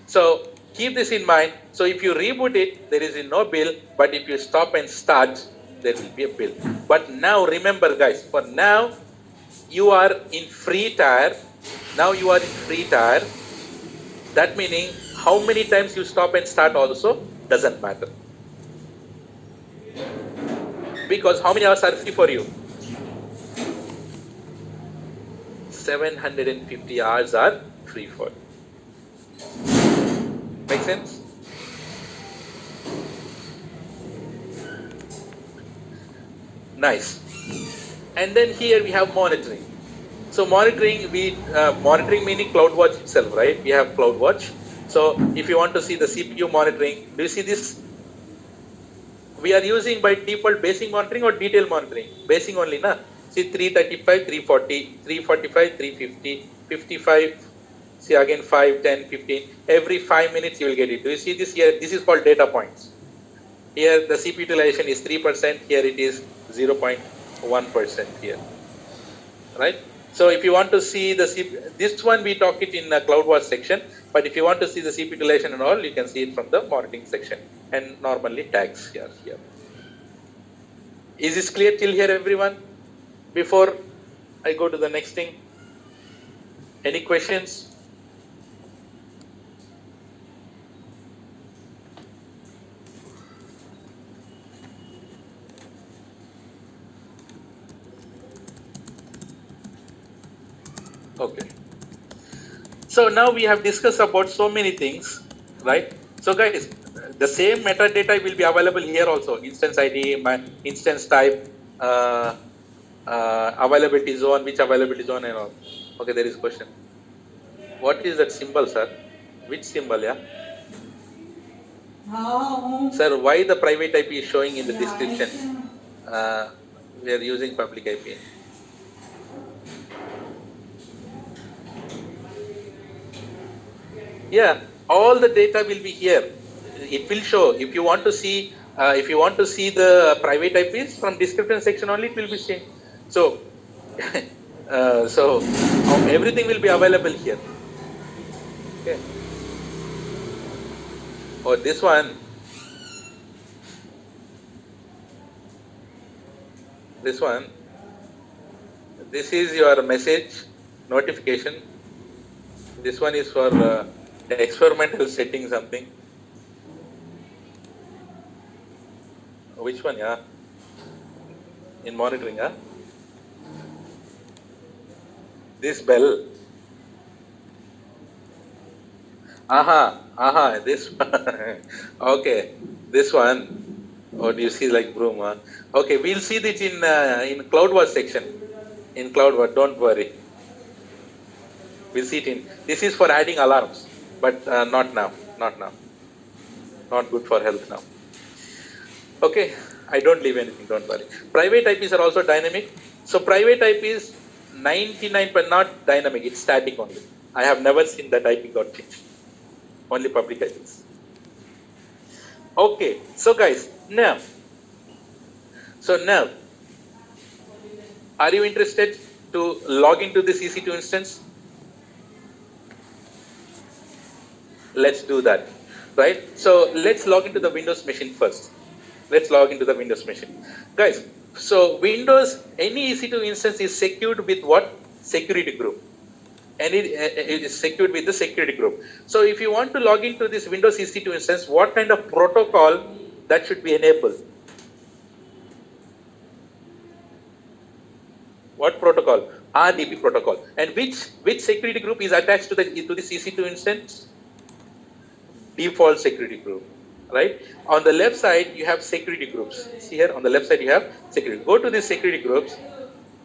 So keep this in mind. So if you reboot it, there is no bill, but if you stop and start, there will be a bill. But now remember, guys, for now you are in free tier. Now you are in free tier. That meaning how many times you stop and start also doesn't matter. Because how many hours are free for you? 750 hours are free for you. Make sense? Nice. And then here we have monitoring. So monitoring meaning CloudWatch itself, right? We have CloudWatch. So if you want to see the CPU monitoring, do you see this? We are using by default basic monitoring or detail monitoring? Basic only, na? See 335, 340, 345, 350, 55. See again 5, 10, 15. Every 5 minutes you will get it. Do you see this here? This is called data points. Here the CPU utilization is 3%. Here it is 0.1% here. Right? So if you want to see the CPU, this one we talk it in the CloudWatch section. But if you want to see the CPU utilization and all, you can see it from the monitoring section. And normally tags here. Is this clear till here, everyone? Before I go to the next thing, any questions? Okay. So now we have discussed about so many things, right? So guys, the same metadata will be available here also. Instance ID, my instance type, availability zone, which availability zone and all. Okay, there is a question. What is that symbol, sir? Which symbol, yeah? Sir, why the private IP is showing in the description? We are using public IP. Yeah, all the data will be here. It will show. If you want to see, the private IPs from description section only, it will be seen. So, everything will be available here. Okay. Or this one. This one. This is your message notification. This one is for experimental setting something. Which one, yeah? In monitoring, huh? This bell. This one. Okay, this one. Oh, do you see like broom? Huh? Okay, we'll see this in CloudWatch section. In CloudWatch, don't worry. We'll see it in. This is for adding alarms, but not now. Not now. Not good for health now. Okay, I don't leave anything. Don't worry. Private IPs are also dynamic. So private IP is 99, but not dynamic. It's static only. I have never seen that IP got changed. Only public IPs. Okay, so guys, now Are you interested to log into this EC2 instance? Let's do that, right? So let's log into the Windows machine first. Let's log into the Windows machine. Guys, so Windows, any EC2 instance is secured with what? Security group. And it is secured with the security group. So if you want to log into this Windows EC2 instance, what kind of protocol that should be enabled? What protocol? RDP protocol. And which security group is attached to this EC2 instance? Default security group, right? On the left side, you have security groups. See here, on the left side, you have security. Go to these security groups.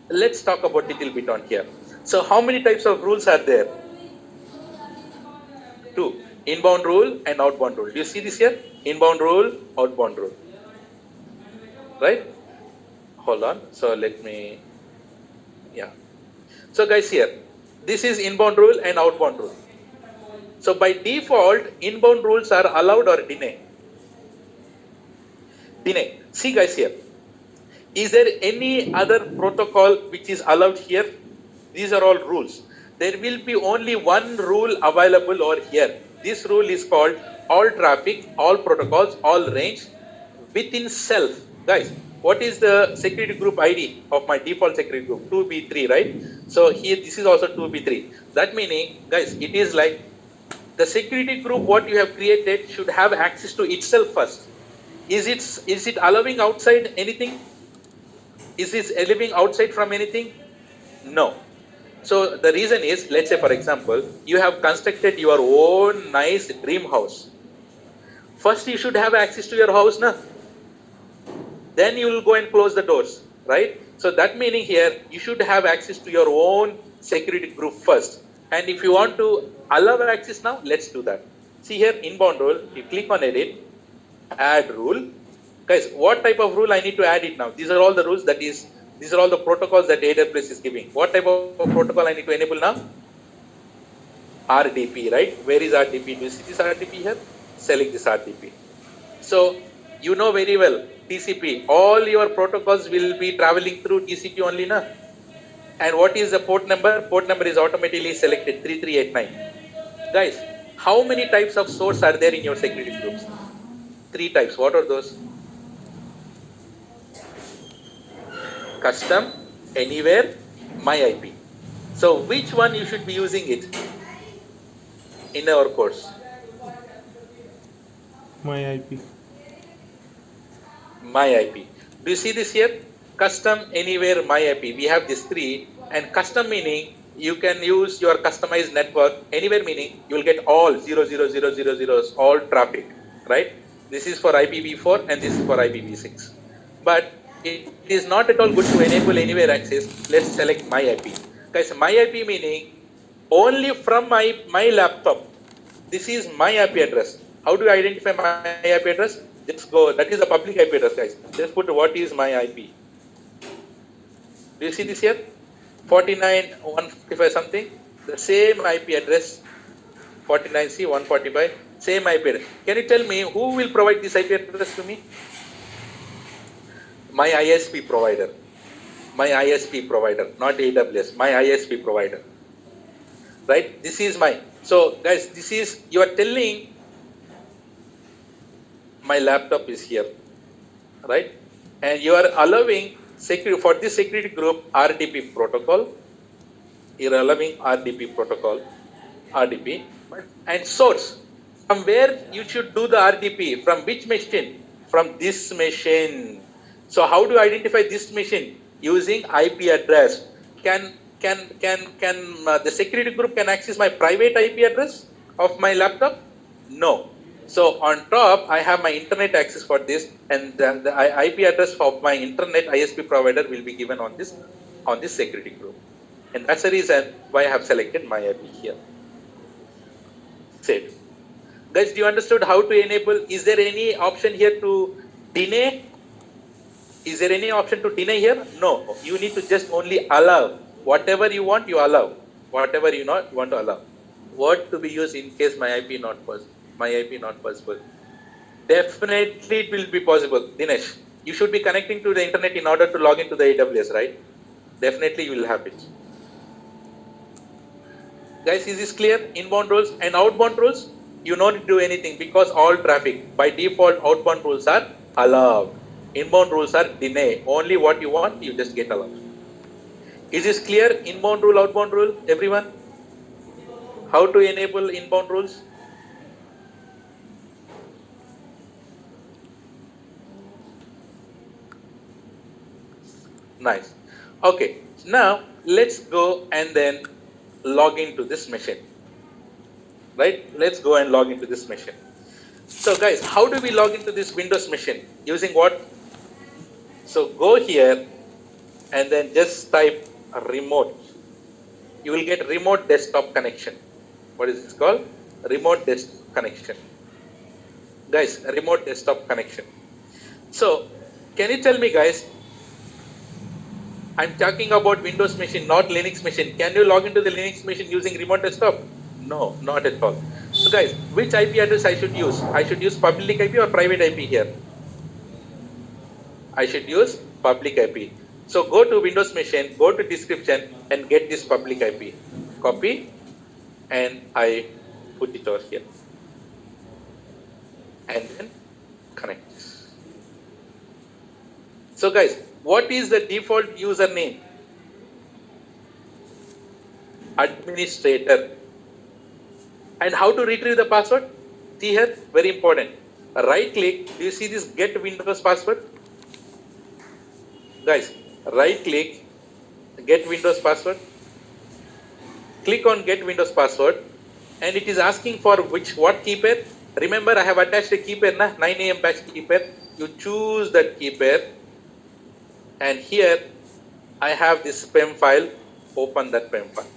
Let's talk about it a little bit on here. So how many types of rules are there? 2. Inbound rule and outbound rule. Do you see this here? Inbound rule, outbound rule. Right? Hold on. So let me, yeah. So guys here, this is inbound rule and outbound rule. So by default, inbound rules are allowed or denied? Denied. See guys here. Is there any other protocol which is allowed here? These are all rules. There will be only one rule available over here. This rule is called all traffic, all protocols, all range within self. Guys, what is the security group ID of my default security group? 2B3, right? So here, this is also 2B3. That meaning, guys, it is like the security group what you have created should have access to itself first. Is it allowing outside anything? Is it allowing outside from anything? No. So the reason is, let's say for example, you have constructed your own nice dream house. First you should have access to your house, na? Then you will go and close the doors, right? So that meaning here, you should have access to your own security group first. And if you want to allow access now, let's do that. See here, inbound rule, you click on edit, add rule. Guys, what type of rule I need to add it now? These are all the rules these are all the protocols that AWS is giving. What type of protocol I need to enable now? RDP, right? Where is RDP? Do you see this RDP here? Select this RDP. So you know very well, TCP, all your protocols will be traveling through TCP only, na? And what is the port number? Port number is automatically selected, 3389. Guys, how many types of source are there in your security groups? 3 types. What are those? Custom, anywhere, my IP. So which one you should be using it in our course? My IP. My IP. Do you see this here? Custom, anywhere, my IP. We have these 3, and custom meaning you can use your customized network. Anywhere meaning you will get all 00000s, all traffic, right? This is for IPv4 and this is for IPv6. But it is not at all good to enable anywhere access. Let's select my IP. Guys, my IP meaning only from my laptop. This is my IP address. How do you identify my IP address? Just go, that is the public IP address, guys. Just put what is my IP. Do you see this here? 49.155 something. The same IP address, 49C 145, same IP address. Can you tell me who will provide this IP address to me? My ISP provider. My ISP provider, not AWS, my ISP provider. Right? This is my. So guys, this is, you are telling my laptop is here, right? And you are allowing security for this security group RDP protocol. You are allowing RDP protocol, RDP, and source. From where you should do the RDP? From which machine? From this machine. So how do you identify this machine? Using IP address. Can the security group can access my private IP address of my laptop? No. So on top, I have my internet access for this, and the IP address of my internet ISP provider will be given on this security group. And that's the reason why I have selected my IP here. Save. Guys, do you understood how to enable? Is there any option here to deny? Is there any option to deny here? No. You need to just only allow. Whatever you want, you allow. Whatever you not want to allow. What to be used in case my IP not possible? My IP not possible. Definitely it will be possible. Dinesh, you should be connecting to the internet in order to log into the AWS, right? Definitely you will have it. Guys, is this clear? Inbound rules and outbound rules, you don't need to do anything because all traffic by default outbound rules are allowed. Inbound rules are deny. Only what you want, you just get allowed. Is this clear? Inbound rule, outbound rule, everyone? How to enable inbound rules? Nice. Okay, now let's go and then log into this machine. Right? Let's go and log into this machine. So guys, how do we log into this Windows machine? Using what? So go here and then just type remote. You will get remote desktop connection. What is this called? Remote desktop connection. Guys, remote desktop connection. So can you tell me guys, I'm talking about Windows machine, not Linux machine. Can you log into the Linux machine using remote desktop? No, not at all. So guys, which IP address I should use? I should use public IP or private IP here? I should use public IP. So go to Windows machine, go to description and get this public IP. Copy and I put it over here. And then connect this. So guys, what is the default username? Administrator. And how to retrieve the password? See here, very important. Right click, do you see this get Windows password? Guys, right click, get Windows password. Click on get Windows password and it is asking for what key pair? Remember I have attached a key pair, 9 AM batch key pair. You choose that key pair and here I have this PEM file, open that PEM file.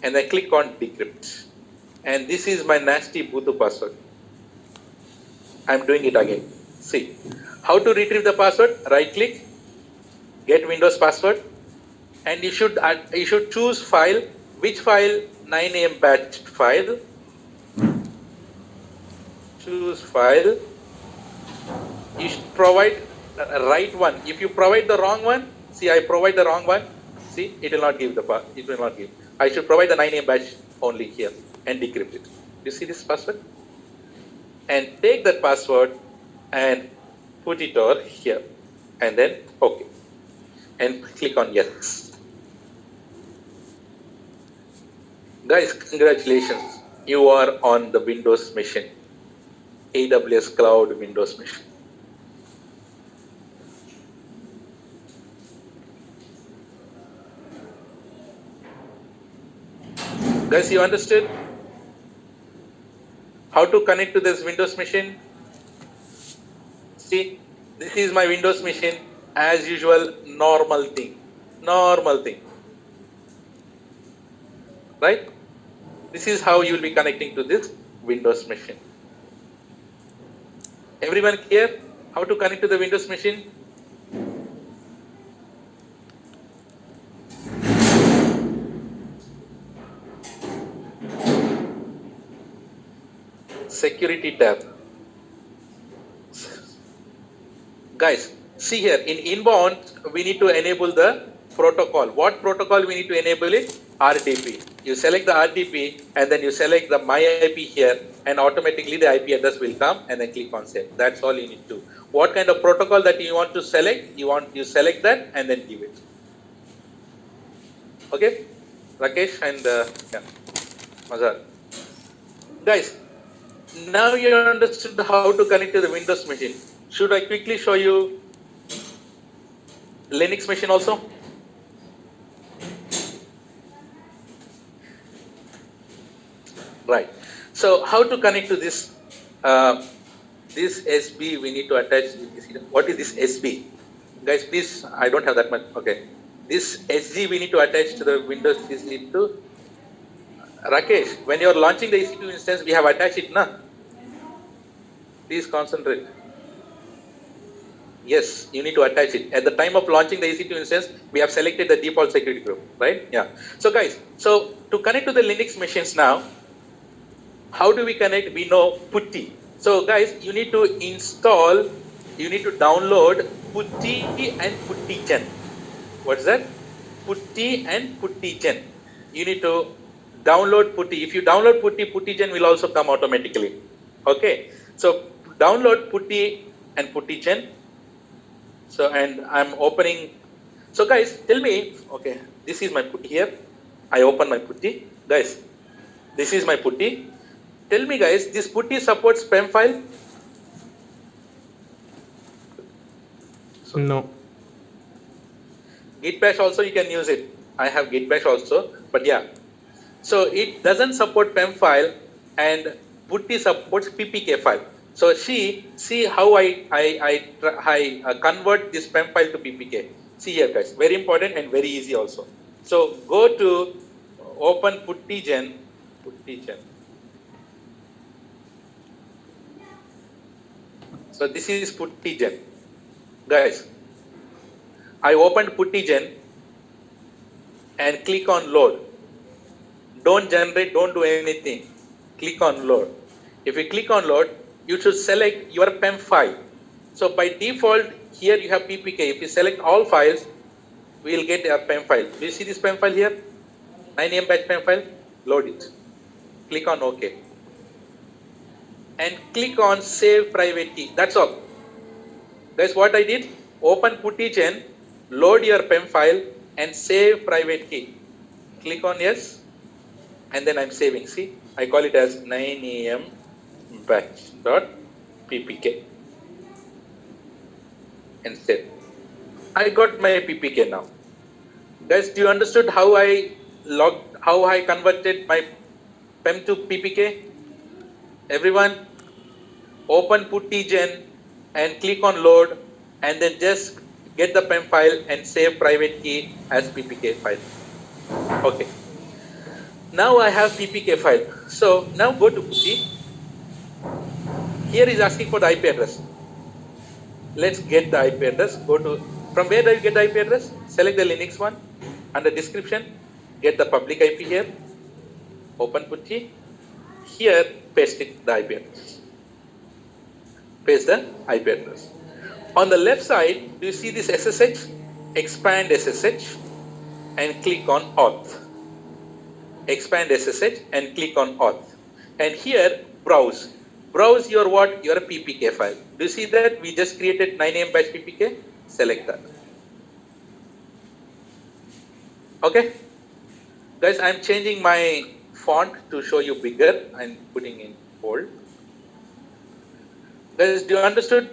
And I click on decrypt. And this is my nasty Bluetooth password. I'm doing it again. See, how to retrieve the password? Right click, get Windows password, and you should choose file. Which file? 9 AM batch file. Choose file. You should provide the right one. If you provide the wrong one, see, I provide the wrong one. See, it will not give the password. It will not give. I should provide the 9 AM batch only here and decrypt it. You see this password? And take that password and put it over here and then OK and click on yes. Guys, congratulations, you are on the Windows machine, AWS Cloud Windows machine. Guys, you understood how to connect to this Windows machine? See, this is my Windows machine, as usual, normal thing, right? This is how you will be connecting to this Windows machine. Everyone clear how to connect to the Windows machine? Security tab. Guys, see here, in inbound, we need to enable the protocol. What protocol we need to enable it? RDP. You select the RDP and then you select the my IP here and automatically the IP address will come and then click on save. That's all you need to do. What kind of protocol that you want to select? You select that and then give it. Okay? Rakesh and Mazhar. Guys, now you understood how to connect to the Windows machine. Should I quickly show you Linux machine also? Right. So how to connect to this? This SB we need to attach. What is this SB? Guys, please, I don't have that much. Okay. This SG we need to attach to the Windows EC2. Rakesh, when you are launching the EC2 instance, we have attached it, na? Please concentrate. Yes, you need to attach it. At the time of launching the EC2 instance, we have selected the default security group, right? Yeah. So guys, so to connect to the Linux machines now, how do we connect? We know PuTTY. So guys, you need to download PuTTY and PuTTYGen. What's that? Putty and PuttyGen. You need to download Putty. If you download Putty, PuttyGen will also come automatically. Okay. So download Putty and PuttyGen. So, and I'm opening. So guys, tell me, okay, this is my Putty here. I open my Putty. Guys, this is my Putty. Tell me guys, this Putty supports PEM file? No. Git bash also you can use it. I have Git bash also, but yeah. So it doesn't support PEM file and Putty supports PPK file. So see how I convert this PEM file to PPK. See here guys, very important and very easy also. So go to open PuttyGen. So this is PuttyGen. Guys, I opened PuttyGen and click on load. Don't generate, don't do anything. Click on load. If you click on load, you should select your PEM file. So by default, here you have PPK. If you select all files, we will get a PEM file. Do you see this PEM file here? 9am batch PEM file? Load it. Click on OK. And click on save private key. That's all. Guys, what I did? Open PuttyGen, load your PEM file and save private key. Click on yes. And then I'm saving. See, I call it as 9am batch.ppk and save. I got my PPK now. Guys, do you understood how I converted my PEM to PPK? Everyone, open PuttyGen and click on load and then just get the PEM file and save private key as PPK file. Okay. Now I have PPK file. So now go to Putty. Here is asking for the IP address. Let's get the IP address. Go to, from where do you get the IP address? Select the Linux one. Under description, get the public IP here. Open Putty. Here, paste it, the IP address. Paste the IP address. On the left side, do you see this SSH? Expand SSH and click on auth. Expand SSH and click on auth. And here, browse. Browse your what? Your PPK file. Do you see that? We just created 9am batch PPK. Select that. Okay. Guys, I'm changing my font to show you bigger. I'm putting in bold. Guys, do you understood?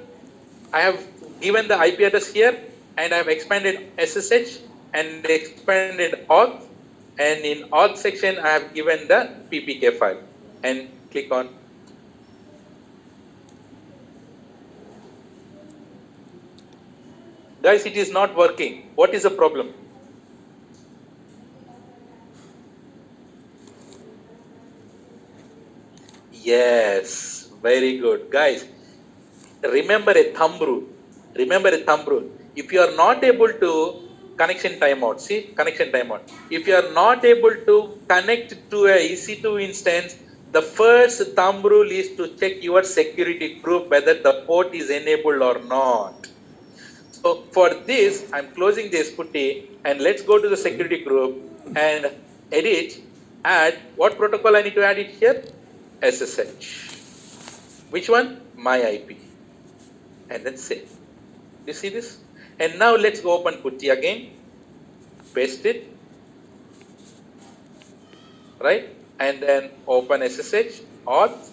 I have given the IP address here and I've expanded SSH and expanded auth. And in auth section, I have given the PPK file and click on. Guys, it is not working. What is the problem? Yes, very good. Guys, remember a thumb rule. Remember a thumb rule. If you are not able to connection timeout, see connection timeout. If you are not able to connect to a EC2 instance, the first thumb rule is to check your security group whether the port is enabled or not. So for this, I'm closing this Putty and let's go to the security group and edit, add, what protocol I need to add it here? SSH. Which one? My IP. And then save. You see this? And now let's go open Putty again. Paste it. Right? And then open SSH, auth,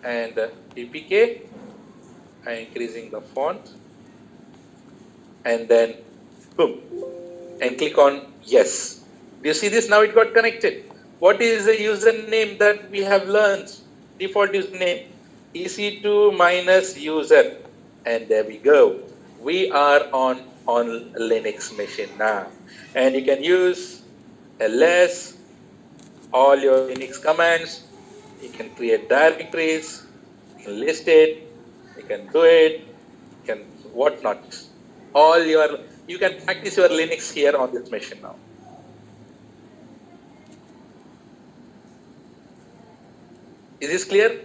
and PPK. I'm increasing the font. And then boom. And click on yes. Do you see this? Now it got connected. What is the username that we have learned? Default username. EC2 minus user. And there we go. We are on Linux machine now. And you can use ls, all your Linux commands. You can create directories. You can list it. You can do it. You can whatnot. You can practice your Linux here on this machine now. Is this clear?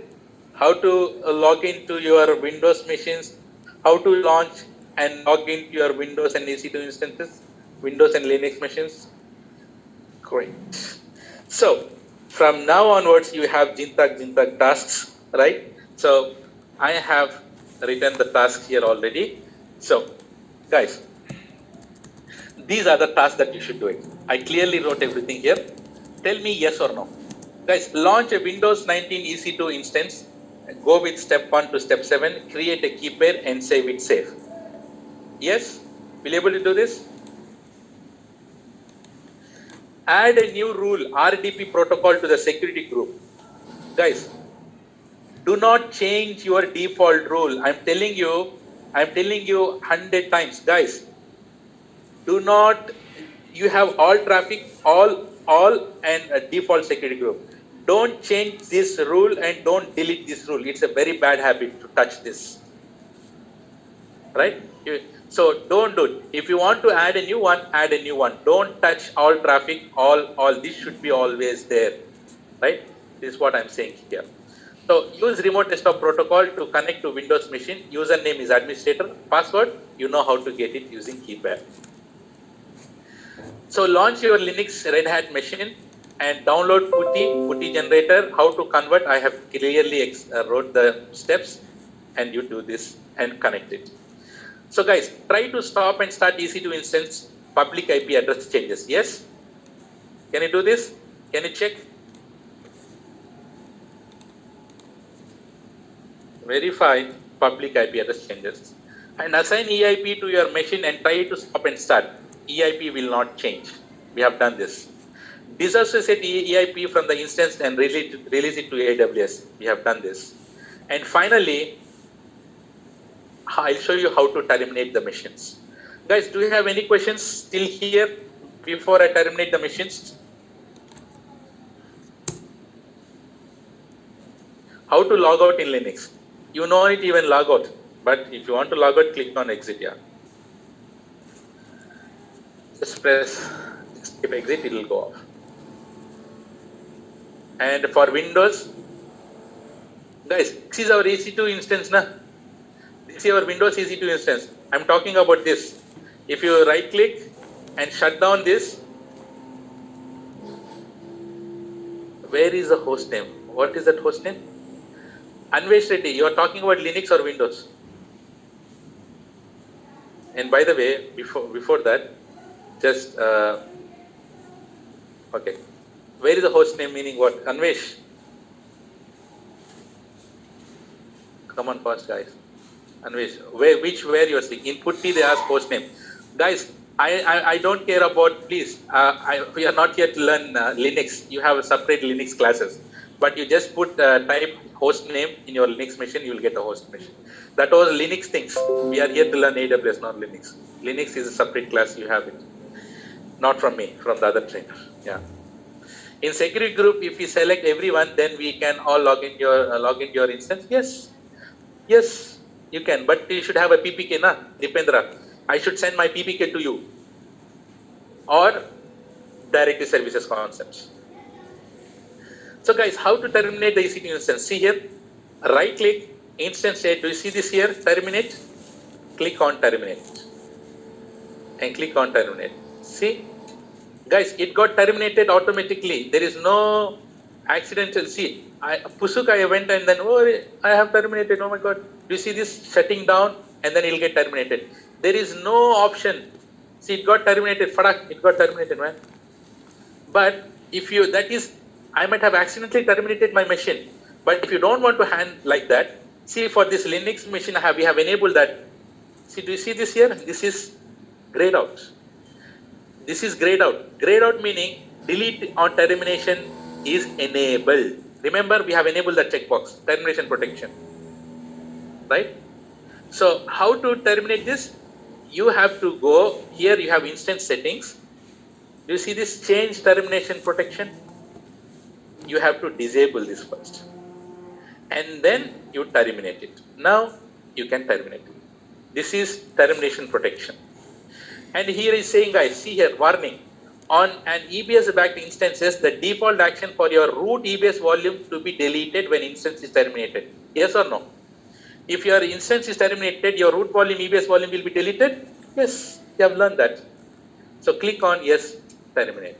How to log into your Windows machines, how to launch and log into your Windows and EC2 instances? Windows and Linux machines? Great. So from now onwards, you have Jintag tasks, right? So I have written the task here already. So guys, these are the tasks that you should do it. I clearly wrote everything here. Tell me yes or no. Guys, launch a Windows 19 EC2 instance. Go with step 1 to step 7. Create a key pair and save it safe. Yes? Will you able to do this? Add a new rule, RDP protocol to the security group. Guys, do not change your default rule. I'm telling you 100 times. Guys, do not, you have all traffic, all and a default security group. Don't change this rule and don't delete this rule. It's a very bad habit to touch this. Right? So don't do it. If you want to add a new one, add a new one. Don't touch all traffic, all this should be always there. Right? This is what I'm saying here. So use remote desktop protocol to connect to Windows machine. Username is administrator. Password, you know how to get it using key pair. So launch your Linux Red Hat machine and download PuTTY generator. How to convert, I have clearly wrote the steps, and you do this and connect it. So guys, try to stop and start EC2 instance public IP address changes. Yes? Can you do this? Can you check? Verify public IP address changes. And assign EIP to your machine and try to stop and start. EIP will not change. We have done this. Disassociate EIP from the instance and release it to AWS. We have done this. And finally, I'll show you how to terminate the machines. Guys, do you have any questions still here before I terminate the machines? How to log out in Linux? You know it even log out, but if you want to log out, click on exit here. Just press escape exit, it will go off. And for Windows, guys, this is our EC2 instance, na? This is our Windows EC2 instance. I'm talking about this. If you right click and shut down this, where is the host name? What is that host name? Anvesh Reddy, you are talking about Linux or Windows? And by the way, before that, just okay. Where is the host name meaning what? Anvesh. Come on fast, guys. Anvesh, where you are seeing? In PuTTY they ask host name. Guys, I don't care about, please, we are not here to learn Linux. You have a separate Linux classes. But you just put type host name in your Linux machine, you will get a host machine. That was Linux things. We are here to learn AWS, not Linux. Linux is a separate class, you have it. Not from me, from the other trainer. Yeah. In security group, if we select everyone, then we can all log in your instance. Yes. Yes, you can. But you should have a PPK, na, Dipendra. I should send my PPK to you. Or directory services concepts. So guys, how to terminate the EC2 instance? See here, right click, instance state. Do you see this here? Terminate. Click on terminate. And click on terminate. See? Guys, it got terminated automatically. There is no accidental. See, Pusuk, I went and then, oh, I have terminated. Oh my God. Do you see this shutting down? And then it will get terminated. There is no option. See, it got terminated. Fadak, it got terminated, man. But if you, that is, I might have accidentally terminated my machine. But if you don't want to hand like that, see, for this Linux machine, we have enabled that. See, do you see this here? This is grayed out. This is grayed out. Grayed out meaning delete on termination is enabled. Remember, we have enabled that checkbox, termination protection. Right? So, how to terminate this? You have to go, here you have instance settings. Do you see this change termination protection? You have to disable this first. And then you terminate it. Now, you can terminate it. This is termination protection. And here is saying, guys, see here, warning. On an EBS-backed instances, the default action for your root EBS volume to be deleted when instance is terminated. Yes or no? If your instance is terminated, your root volume, EBS volume will be deleted? Yes, you have learned that. So click on yes, terminate.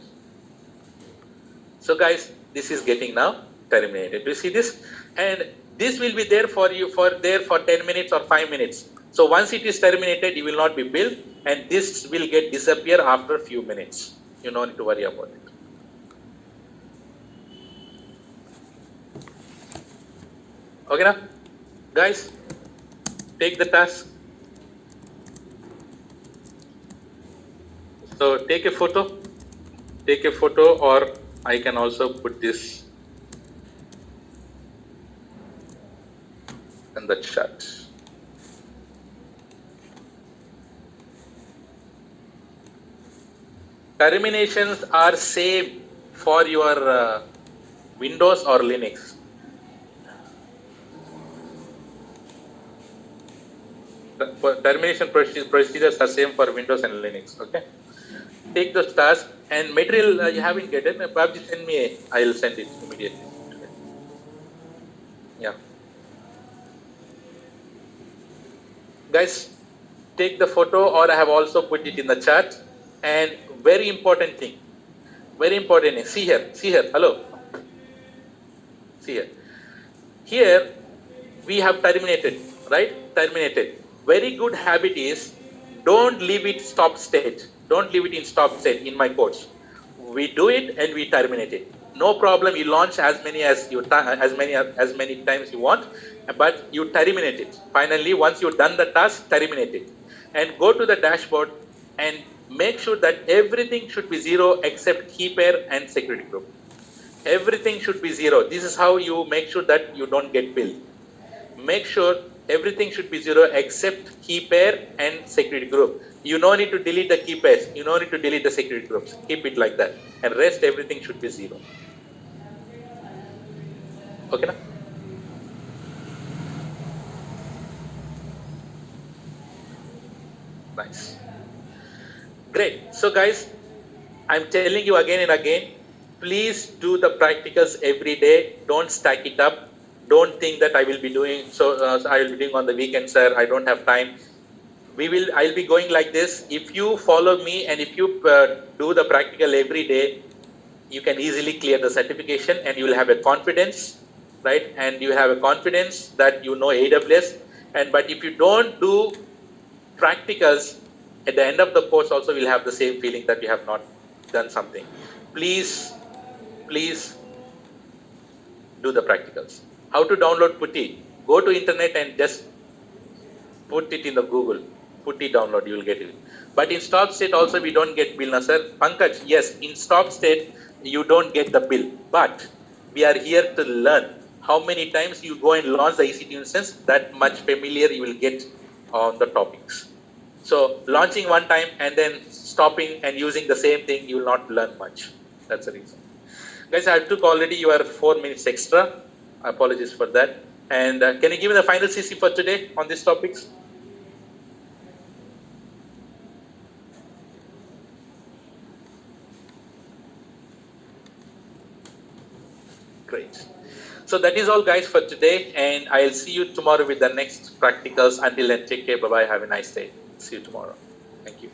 So guys, this is getting now terminated. Do you see this? And this will be there for you for 10 minutes or 5 minutes. So once it is terminated, you will not be billed, and this will get disappear after a few minutes. You don't need to worry about it. Okay now? Guys, take the task. So take a photo, or I can also put this in the chat. Terminations are same for your Windows or Linux. Termination procedures are same for Windows and Linux. Okay. Take those tasks and material you haven't get it. Probably send me. I'll send it immediately. Yeah. Guys, take the photo, or I have also put it in the chat. And very important thing. See here. Hello. See here. Here we have terminated, right? Terminated. Very good habit is don't leave it stop state. Don't leave it in stop state in my course. We do it and we terminate it. No problem. You launch as many times you want, but you terminate it. Finally, once you've done the task, terminate it, and go to the dashboard and make sure that everything should be 0 except key pair and security group. Everything should be 0. This is how you make sure that you don't get billed. Make sure everything should be 0 except key pair and security group. You no need to delete the key pairs. You no need to delete the security groups. Keep it like that. And rest everything should be 0. Okay na? Nice. Great. So guys, I'm telling you again and again, please do the practicals every day. Don't stack it up. Don't think that I will be doing I will be doing on the weekend, sir. I don't have time. I'll be going like this. If you follow me and if you do the practical every day, you can easily clear the certification, and you will have a confidence, right? And you have a confidence that you know AWS. But if you don't do practicals, at the end of the course also will have the same feeling that you have not done something. Please do the practicals. How to download Putty? Go to internet and just put it in the Google. Putty download, you will get it. But in stop state also we don't get bill, na sir. Pankaj, yes, in stop state you don't get the bill. But we are here to learn. How many times you go and launch the EC2 instance, that much familiar you will get on the topics. So launching one time and then stopping and using the same thing, you will not learn much. That's the reason. Guys, I took already your 4 minutes extra. Apologies for that. And can you give me the final CC for today on these topics? Great. So that is all, guys, for today. And I'll see you tomorrow with the next practicals. Until then, take care. Bye-bye. Have a nice day. See you tomorrow. Thank you.